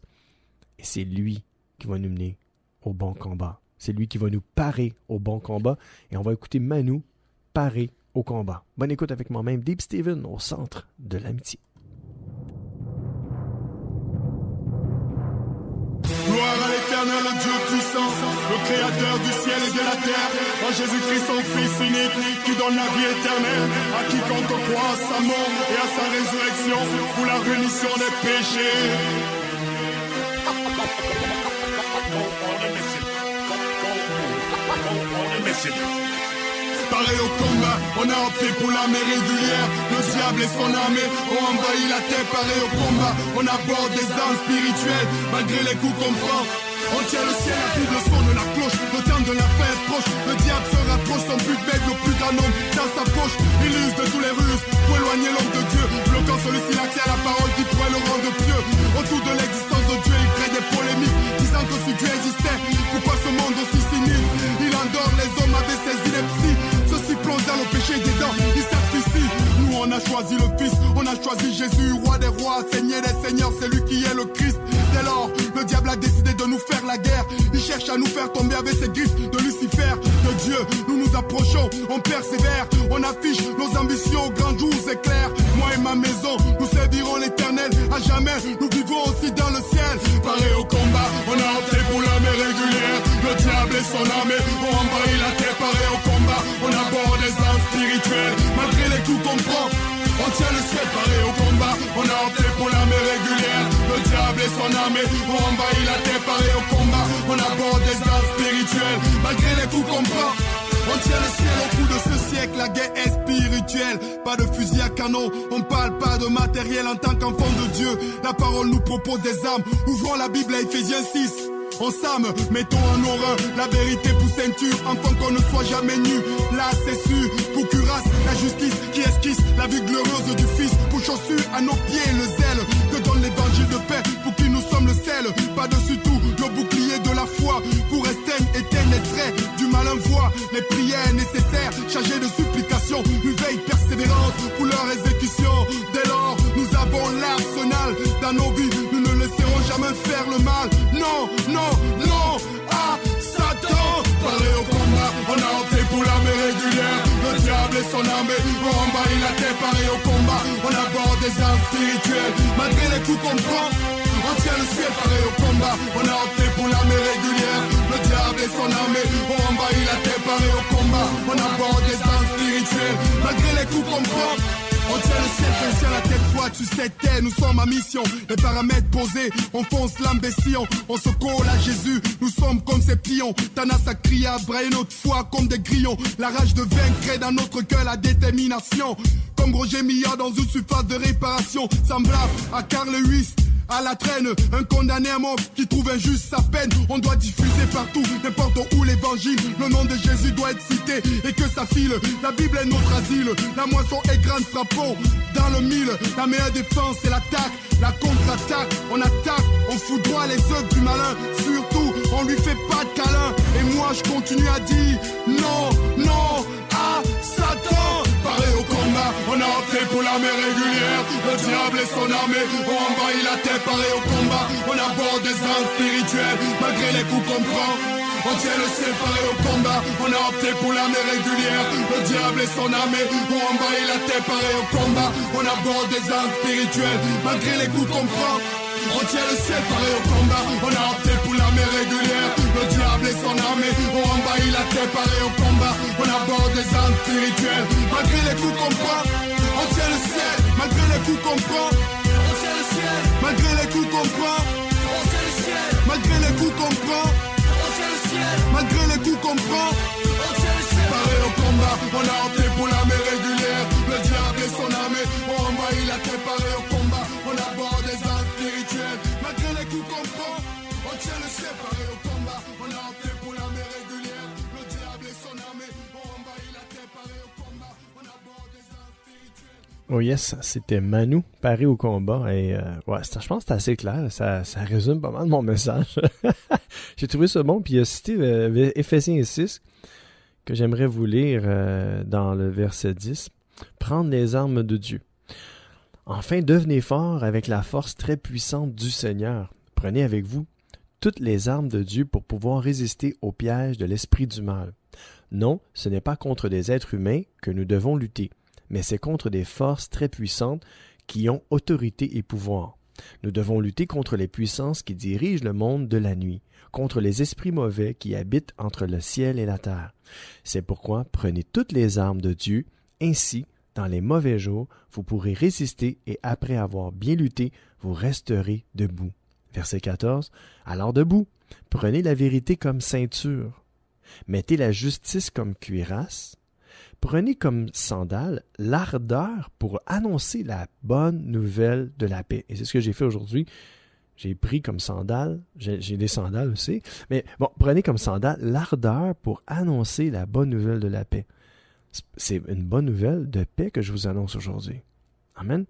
Et c'est lui qui va nous mener au bon combat. C'est lui qui va nous parer au bon combat. Et on va écouter Manu parer au combat. Bonne écoute avec moi-même, Deep Steven, au centre de l'amitié. Gloire à l'Éternel, le Dieu puissant, le Créateur du ciel et de la terre, en Jésus-Christ son Fils unique, qui donne la vie éternelle à quiconque croit à sa mort et à sa résurrection pour la rémission des péchés. Pareil au combat, on a opté pour l'armée régulière. Le diable et son armée ont envahi la terre. Pareil au combat, on aborde des armes spirituelles. Malgré les coups qu'on prend, on tient le ciel à plus de son de la cloche. Le temps de la fin est proche. Le diable se rapproche, son but bête le plus grand nombre dans sa poche. Il use de tous les ruses pour éloigner l'homme de Dieu, bloquant celui-ci l'accès à la parole qui pourrait le rendre pieux. Autour de l'existence de Dieu, il crée des polémiques, disant que si Dieu existait, pourquoi ce monde aussi cynique? Il endort les hommes avec ses inepties. Ceux-ci plongent dans le péché des dents, ils sacrifient. Nous on a choisi le Fils, on a choisi Jésus, roi des rois, seigneur des seigneurs, c'est lui qui est le Christ. Dès lors, le diable a décidé de nous faire la guerre. Il cherche à nous faire tomber avec ses griffes de Lucifer. De Dieu, nous nous approchons, on persévère. On affiche nos ambitions, grand jour s'éclaire. Moi et ma maison, nous servirons l'Éternel. À jamais, nous vivrons aussi dans le ciel. Pareil au combat, on a opté pour l'armée régulière. Le diable et son armée ont envahi la terre. Pareil au combat, on aborde des armes spirituelles. Malgré les coups qu'on prend, on tient le ciel. Pareil au combat, on a opté pour l'armée régulière. Le diable et son armée ont envahi la terre. Pareil au combat, on aborde des armes spirituelles. Malgré les coups qu'on prend, on tient le ciel. Au bout de ce siècle, la guerre est spirituelle. Pas de fusil à canon, on parle pas de matériel. En tant qu'enfant de Dieu, la parole nous propose des armes. Ouvrons la Bible à Ephésiens 6. On s'arme, mettons en horreur la vérité pour ceinture, afin qu'on ne soit jamais nu. Là c'est sûr, pour cuirasse, la justice qui esquisse la vie glorieuse du Fils. Pour chaussures à nos pieds, le zèle que donne l'évangile de paix, pour qui nous sommes le sel. Par-dessus tout, le bouclier de la foi, pour éteindre les traits du malin voix. Les prières nécessaires, chargées de supplications, une veille persévérante pour leur exécution. Dès lors, nous avons l'arsenal dans nos vies, nous ne laisserons jamais faire le mal. Non, non, non, à Satan. Pareil au combat, on a opté pour l'armée régulière. Le diable et son armée ont envahi la terre. Pareil au combat, on aborde des armes spirituelles. Malgré les coups qu'on prend, on On tient le ciel pareil au combat. On a opté pour l'armée régulière. Le diable et son armée ont envahi la terre pareil au combat. On aborde des armes spirituelles malgré les coups qu'on prend. On tient le ciel penché à la tête froide, tu sais t'es, nous sommes à mission. Les paramètres posés, on fonce l'ambestion. On se colle à Jésus, nous sommes comme ces pions. Tanas a crié à brailler notre foi comme des grillons. La rage de vaincre est dans notre cœur la détermination. Comme Roger Millard dans une surface de réparation. Semblable à Carl Lewis. À la traîne, un condamné à mort qui trouve injuste sa peine. On doit diffuser partout, n'importe où l'évangile. Le nom de Jésus doit être cité et que ça file. La Bible est notre asile, la moisson est grande, frappons dans le mille. La meilleure défense c'est l'attaque, la contre-attaque. On attaque, on foudroie les œuvres du malin. Surtout, on lui fait pas de câlin. Et moi je continue à dire non, non à Satan. Pareil au combat, on a opté pour l'armée régulière. Le diable et son armée ont envahi la terre. Pareil au combat, on aborde des armes spirituelles malgré les coups qu'on prend. On tient le ciel pareil au combat, on a opté pour l'armée régulière. Le diable et son armée ont envahi la terre pareil au combat. On aborde des armes spirituelles malgré les coups qu'on prend. On tient le ciel pareil au combat, on a opté pour l'armée régulière. Le diable et son armée ont envahi la terre pareil au combat. On aborde des armes spirituelles malgré les coups qu'on prend. On tient le ciel malgré les coups qu'on prend. On tient le ciel malgré les coups qu'on prend. On tient le ciel malgré les coups qu'on prend. On tient le ciel malgré les coups qu'on prend. On tient le ciel pareil au combat, on a opté pour l'armée régulière. Le diable et son armée ont envahi la terre pareil au combat. On aborde des armes spirituelles malgré les coups qu'on prend. On tient le ciel pareil au combat, on a opté pour l'armée régulière. Le diable et son armée ont envahi la terre pareil au combat. On aborde des armes spirituelles. Oh yes, c'était Manu, paré au combat. Et ouais, je pense que c'est assez clair. Ça résume pas mal mon message. J'ai trouvé ça bon. Puis il a cité Éphésiens 6, que j'aimerais vous lire dans le verset 10. Prendre les armes de Dieu. Enfin, devenez forts avec la force très puissante du Seigneur. Prenez avec vous toutes les armes de Dieu pour pouvoir résister au piège de l'esprit du mal. Non, ce n'est pas contre des êtres humains que nous devons lutter, mais c'est contre des forces très puissantes qui ont autorité et pouvoir. Nous devons lutter contre les puissances qui dirigent le monde de la nuit, contre les esprits mauvais qui habitent entre le ciel et la terre. C'est pourquoi prenez toutes les armes de Dieu, ainsi, dans les mauvais jours, vous pourrez résister et après avoir bien lutté, vous resterez debout. Verset 14. Alors debout, prenez la vérité comme ceinture, mettez la justice comme cuirasse, prenez comme sandale l'ardeur pour annoncer la bonne nouvelle de la paix. Et c'est ce que j'ai fait aujourd'hui. J'ai pris comme sandale, j'ai des sandales aussi, mais bon, prenez comme sandale l'ardeur pour annoncer la bonne nouvelle de la paix. C'est une bonne nouvelle de paix que je vous annonce aujourd'hui. Amen.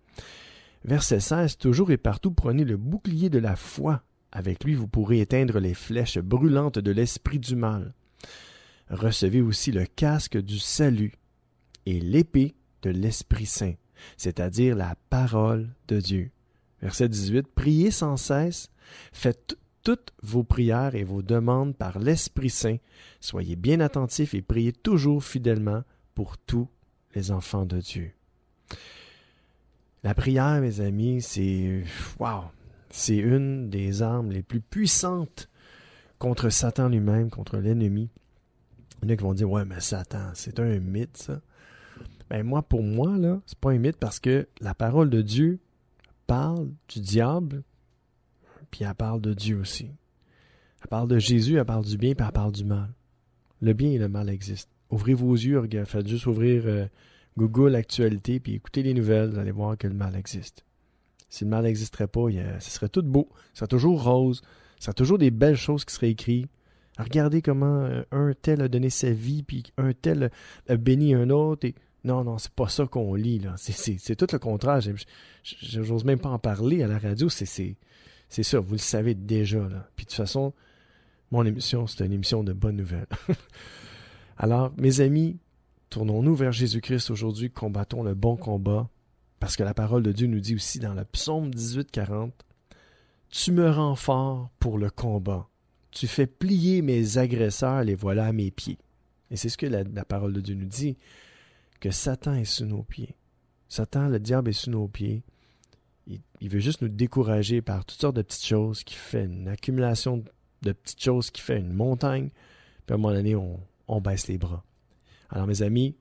Verset 16. Toujours et partout, prenez le bouclier de la foi. Avec lui, vous pourrez éteindre les flèches brûlantes de l'esprit du mal. Recevez aussi le casque du salut et l'épée de l'Esprit Saint, c'est-à-dire la parole de Dieu. Verset 18. Priez sans cesse, faites toutes vos prières et vos demandes par l'Esprit Saint. Soyez bien attentifs et priez toujours fidèlement pour tous les enfants de Dieu. La prière, mes amis, c'est une des armes les plus puissantes contre Satan lui-même, contre l'ennemi. Il y en a qui vont dire, ouais, mais Satan, c'est un mythe, ça. Ben moi, pour moi, là, c'est pas un mythe parce que la parole de Dieu parle du diable, puis elle parle de Dieu aussi. Elle parle de Jésus, elle parle du bien, puis elle parle du mal. Le bien et le mal existent. Ouvrez vos yeux, faites juste ouvrir Google Actualité, puis écoutez les nouvelles, vous allez voir que le mal existe. Si le mal n'existerait pas, ce serait tout beau, ce serait toujours rose, ce serait toujours des belles choses qui seraient écrites. Regardez comment un tel a donné sa vie, puis un tel a béni un autre. Et... Non, c'est pas ça qu'on lit, là. C'est tout le contraire. J'ose même pas en parler à la radio. C'est ça, vous le savez déjà, là. Puis de toute façon, mon émission, c'est une émission de bonnes nouvelles. Alors, mes amis, tournons-nous vers Jésus-Christ aujourd'hui, combattons le bon combat, parce que la parole de Dieu nous dit aussi dans le psaume 18-40, « Tu me rends fort pour le combat. Tu fais plier mes agresseurs, les voilà à mes pieds. » Et c'est ce que la parole de Dieu nous dit, que Satan est sous nos pieds. Satan, le diable est sous nos pieds. Il veut juste nous décourager par toutes sortes de petites choses qui fait une accumulation de petites choses qui fait une montagne. Puis à un moment donné, on baisse les bras. Alors mes amis,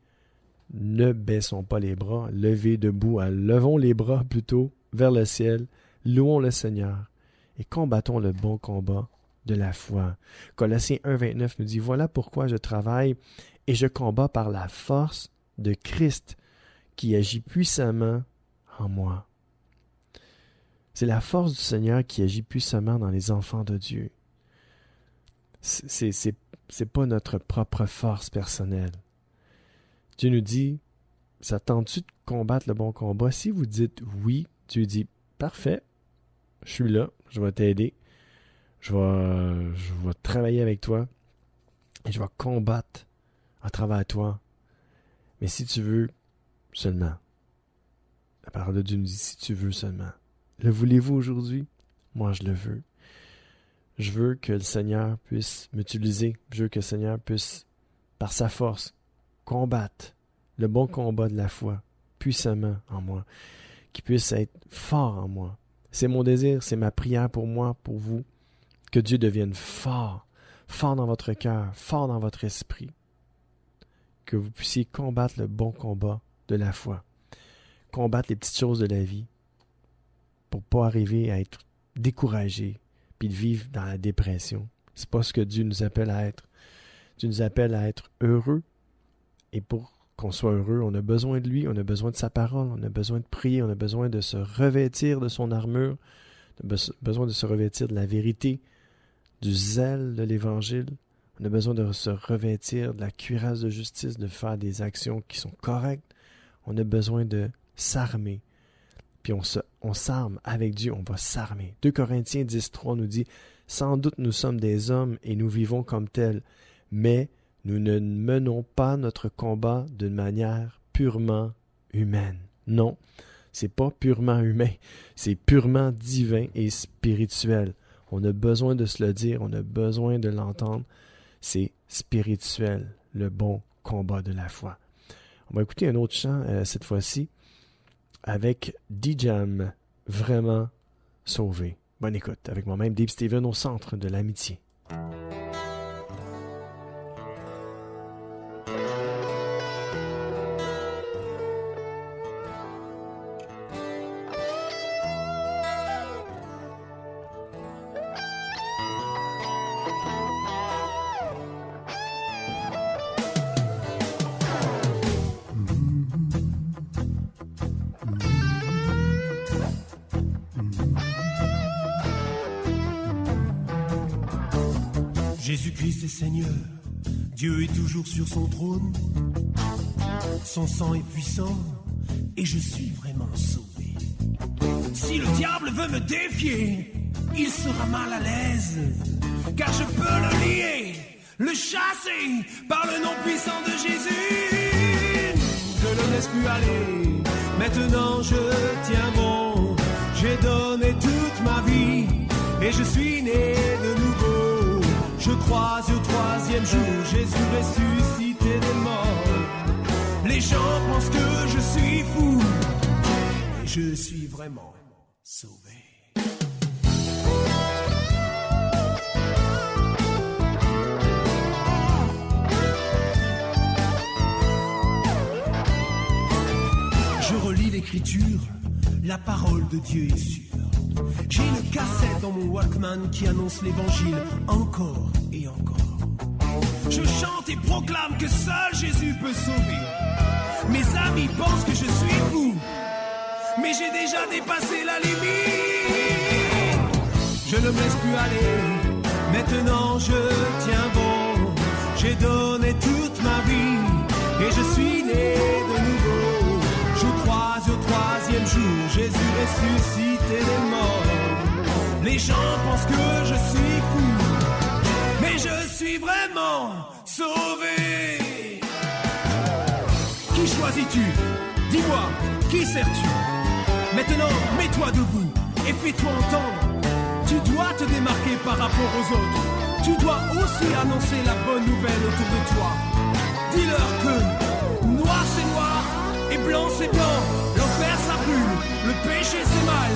ne baissons pas les bras, levez debout, levons les bras plutôt vers le ciel, louons le Seigneur et combattons le bon combat de la foi. Colossiens 1,29 nous dit, voilà pourquoi je travaille et je combats par la force de Christ qui agit puissamment en moi. C'est la force du Seigneur qui agit puissamment dans les enfants de Dieu. C'est pas notre propre force personnelle. Dieu nous dit, ça tente-tu de combattre le bon combat? Si vous dites oui, Dieu dit, parfait, je suis là, je vais t'aider, je vais travailler avec toi et je vais combattre à travers toi. Mais si tu veux seulement, la parole de Dieu nous dit, si tu veux seulement. Le voulez-vous aujourd'hui? Moi, je le veux. Je veux que le Seigneur puisse m'utiliser. Je veux que le Seigneur puisse, par sa force, combattre le bon combat de la foi puissamment en moi, qu'il puisse être fort en moi. C'est mon désir, c'est ma prière pour moi, pour vous, que Dieu devienne fort, fort dans votre cœur, fort dans votre esprit, que vous puissiez combattre le bon combat de la foi, combattre les petites choses de la vie, pour pas arriver à être découragé, puis de vivre dans la dépression. C'est pas ce que Dieu nous appelle à être. Dieu nous appelle à être heureux, et pour qu'on soit heureux, on a besoin de lui, on a besoin de sa parole, on a besoin de prier, on a besoin de se revêtir de son armure, on a besoin de se revêtir de la vérité, du zèle de l'Évangile, on a besoin de se revêtir de la cuirasse de justice, de faire des actions qui sont correctes, on a besoin de s'armer. Puis on s'arme avec Dieu, on va s'armer. 2 Corinthiens 10,3 nous dit « Sans doute nous sommes des hommes et nous vivons comme tels, mais nous ne menons pas notre combat d'une manière purement humaine. » Non, c'est pas purement humain, c'est purement divin et spirituel. On a besoin de se le dire, on a besoin de l'entendre. C'est spirituel, le bon combat de la foi. On va écouter un autre chant cette fois-ci, avec D-Jam, Vraiment sauvé. Bonne écoute avec moi-même, Dave Steven, au centre de l'amitié. Jésus-Christ est Seigneur, Dieu est toujours sur son trône. Son sang est puissant et je suis vraiment sauvé. Si le diable veut me défier, il sera mal à l'aise, car je peux le lier, le chasser par le nom puissant de Jésus. Je ne le laisse plus aller, maintenant je tiens bon. J'ai donné toute ma vie et je suis né de nouveau. Je crois au 3e jour, Jésus ressuscité des morts. Les gens pensent que je suis fou, mais je suis vraiment sauvé. Je relis l'écriture, la parole de Dieu est sûre. J'ai une cassette dans mon Walkman qui annonce l'évangile encore et encore. Je chante et proclame que seul Jésus peut sauver. Mes amis pensent que je suis fou, mais j'ai déjà dépassé la limite. Je ne me laisse plus aller, maintenant je tiens bon. J'ai donné toute ma vie et je suis né de nouveau. Je crois au 3e jour, Jésus ressuscité des morts. Les gens pensent que je suis fou, mais je suis vraiment sauvé. Qui choisis-tu? Dis-moi, qui sers-tu? Maintenant, mets-toi debout et fais-toi entendre. Tu dois te démarquer par rapport aux autres. Tu dois aussi annoncer la bonne nouvelle autour de toi. Dis-leur que noir c'est noir et blanc c'est blanc. L'enfer ça brûle, le péché c'est mal.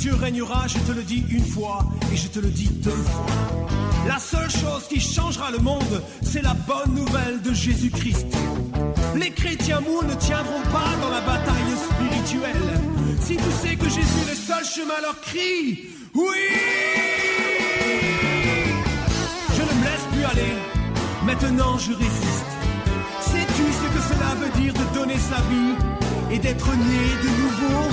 Dieu régnera, je te le dis une fois et je te le dis deux fois. La seule chose qui changera le monde, c'est la bonne nouvelle de Jésus-Christ. Les chrétiens mous ne tiendront pas dans la bataille spirituelle. Si tu sais que Jésus est le seul chemin, alors crie oui! Je ne me laisse plus aller, maintenant je résiste. Sais-tu ce que cela veut dire de donner sa vie et d'être né de nouveau?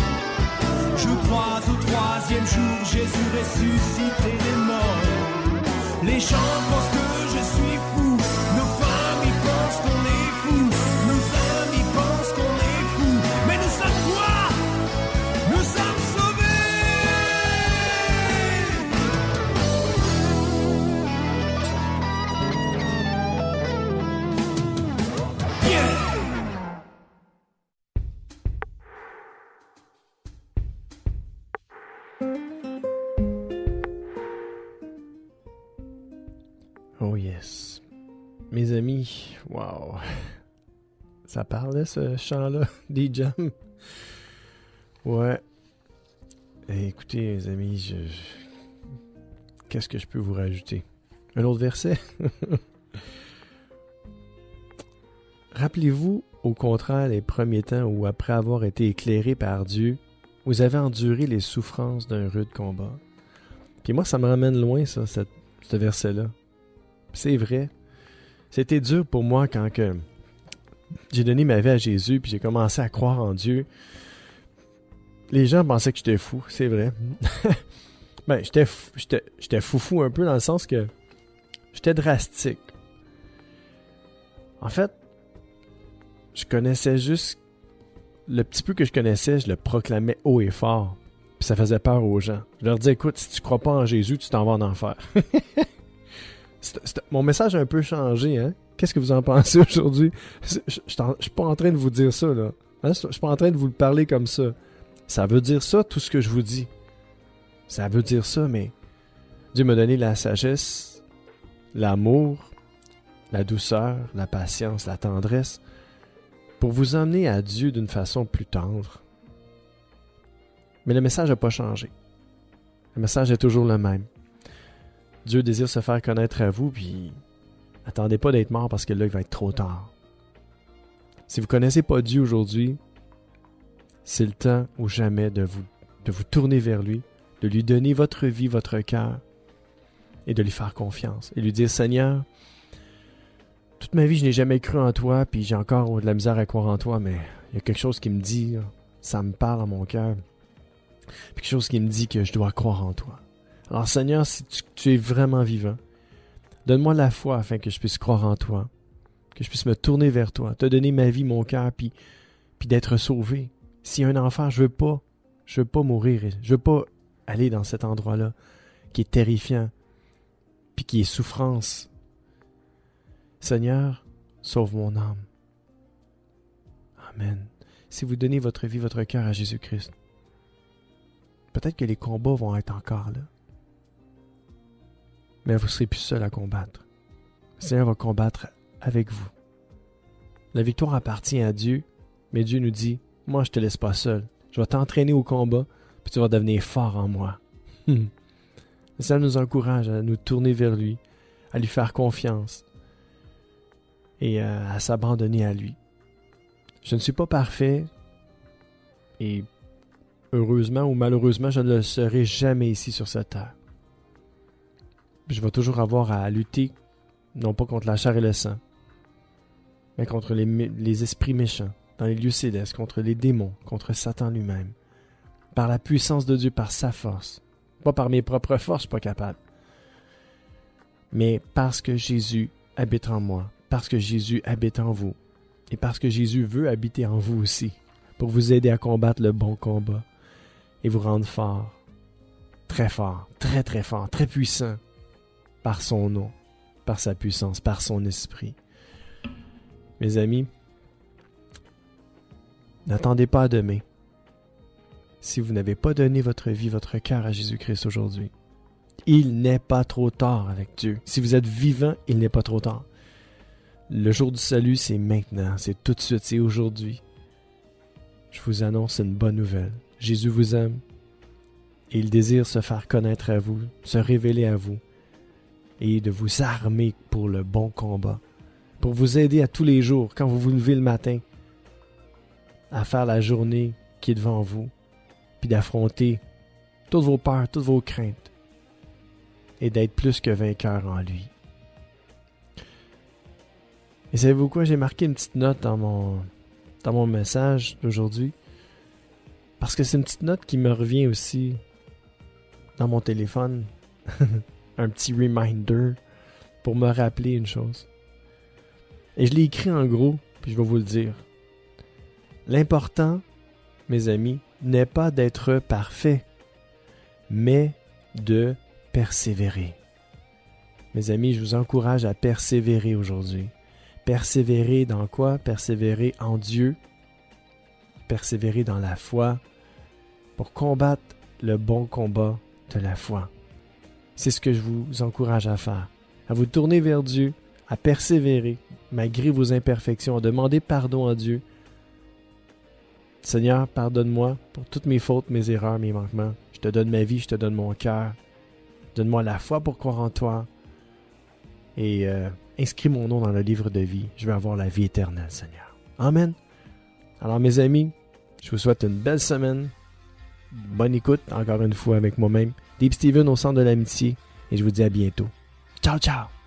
Je crois au troisième jour, Jésus ressuscité des morts. Les gens pensent que je suis fou, nos familles pensent qu'on est fou, nos amis pensent qu'on est fou, mais nous sommes quoi? Nous sommes sauvés! Yeah! Oh yes. Mes amis, wow. Ça parlait ce chant-là, des jams. Ouais. Et écoutez, mes amis, qu'est-ce que je peux vous rajouter? Un autre verset? Rappelez-vous, au contraire, les premiers temps où, après avoir été éclairé par Dieu, vous avez enduré les souffrances d'un rude combat. Puis moi, ça me ramène loin, ça, ce verset-là. C'est vrai. C'était dur pour moi quand que j'ai donné ma vie à Jésus puis j'ai commencé à croire en Dieu. Les gens pensaient que j'étais fou, c'est vrai. Ben, j'étais foufou un peu dans le sens que j'étais drastique. En fait, je connaissais juste le petit peu que je connaissais, je le proclamais haut et fort. Puis ça faisait peur aux gens. Je leur disais, écoute, si tu crois pas en Jésus, tu t'en vas en enfer. Mon message a un peu changé, hein? Qu'est-ce que vous en pensez aujourd'hui? Je suis pas en train de vous dire ça, là. Hein? Je suis pas en train de vous le parler comme ça. Ça veut dire ça, tout ce que je vous dis. Ça veut dire ça, mais Dieu m'a donné la sagesse, l'amour, la douceur, la patience, la tendresse, pour vous emmener à Dieu d'une façon plus tendre. Mais le message n'a pas changé. Le message est toujours le même. Dieu désire se faire connaître à vous, puis attendez pas d'être mort parce que là, il va être trop tard. Si vous ne connaissez pas Dieu aujourd'hui, c'est le temps ou jamais de vous tourner vers lui, de lui donner votre vie, votre cœur, et de lui faire confiance. Et lui dire, Seigneur, toute ma vie, je n'ai jamais cru en toi, puis j'ai encore de la misère à croire en toi, mais il y a quelque chose qui me dit, ça me parle à mon cœur, puis quelque chose qui me dit que je dois croire en toi. Alors Seigneur, si tu es vraiment vivant, donne-moi la foi afin que je puisse croire en toi, que je puisse me tourner vers toi, te donner ma vie, mon cœur, puis d'être sauvé. S'il y a un enfer, je veux pas mourir, je veux pas aller dans cet endroit-là qui est terrifiant, puis qui est souffrance. Seigneur, sauve mon âme. Amen. Si vous donnez votre vie, votre cœur à Jésus-Christ, peut-être que les combats vont être encore là. Mais vous ne serez plus seul à combattre. Le Seigneur va combattre avec vous. La victoire appartient à Dieu, mais Dieu nous dit, moi je ne te laisse pas seul. Je vais t'entraîner au combat, puis tu vas devenir fort en moi. Le Seigneur nous encourage à nous tourner vers lui, à lui faire confiance et à s'abandonner à lui. Je ne suis pas parfait et heureusement ou malheureusement, je ne le serai jamais ici sur cette terre. Je vais toujours avoir à lutter, non pas contre la chair et le sang, mais contre les esprits méchants dans les lieux célestes, contre les démons, contre Satan lui-même. Par la puissance de Dieu, par sa force. Pas par mes propres forces, je ne suis pas capable. Mais parce que Jésus habite en moi, parce que Jésus habite en vous, et parce que Jésus veut habiter en vous aussi, pour vous aider à combattre le bon combat, et vous rendre fort, très fort, très puissant, par son nom, par sa puissance, par son esprit. Mes amis, n'attendez pas à demain. Si vous n'avez pas donné votre vie, votre cœur à Jésus-Christ aujourd'hui, il n'est pas trop tard avec Dieu. Si vous êtes vivant, il n'est pas trop tard. Le jour du salut, c'est maintenant, c'est tout de suite, c'est aujourd'hui. Je vous annonce une bonne nouvelle. Jésus vous aime Et il désire se faire connaître à vous, se révéler à vous et de vous armer pour le bon combat, pour vous aider à tous les jours, quand vous vous levez le matin, à faire la journée qui est devant vous, puis d'affronter toutes vos peurs, toutes vos craintes et d'être plus que vainqueur en lui. Et savez-vous quoi? J'ai marqué une petite note dans mon message d'aujourd'hui parce que c'est une petite note qui me revient aussi dans mon téléphone. Un petit reminder pour me rappeler une chose. Et je l'ai écrit en gros, puis je vais vous le dire. L'important, mes amis, n'est pas d'être parfait, mais de persévérer. Mes amis, je vous encourage à persévérer aujourd'hui. Persévérer dans quoi? Persévérer en Dieu. Persévérer dans la foi pour combattre le bon combat de la foi. C'est ce que je vous encourage à faire. À vous tourner vers Dieu, à persévérer, malgré vos imperfections, à demander pardon à Dieu. Seigneur, pardonne-moi pour toutes mes fautes, mes erreurs, mes manquements. Je te donne ma vie, je te donne mon cœur. Donne-moi la foi pour croire en toi. Et inscris mon nom dans le livre de vie. Je vais avoir la vie éternelle, Seigneur. Amen. Alors, mes amis, je vous souhaite une belle semaine. Bonne écoute, encore une fois, avec moi-même. Deep Steven au centre de l'amitié. Et je vous dis à bientôt. Ciao, ciao!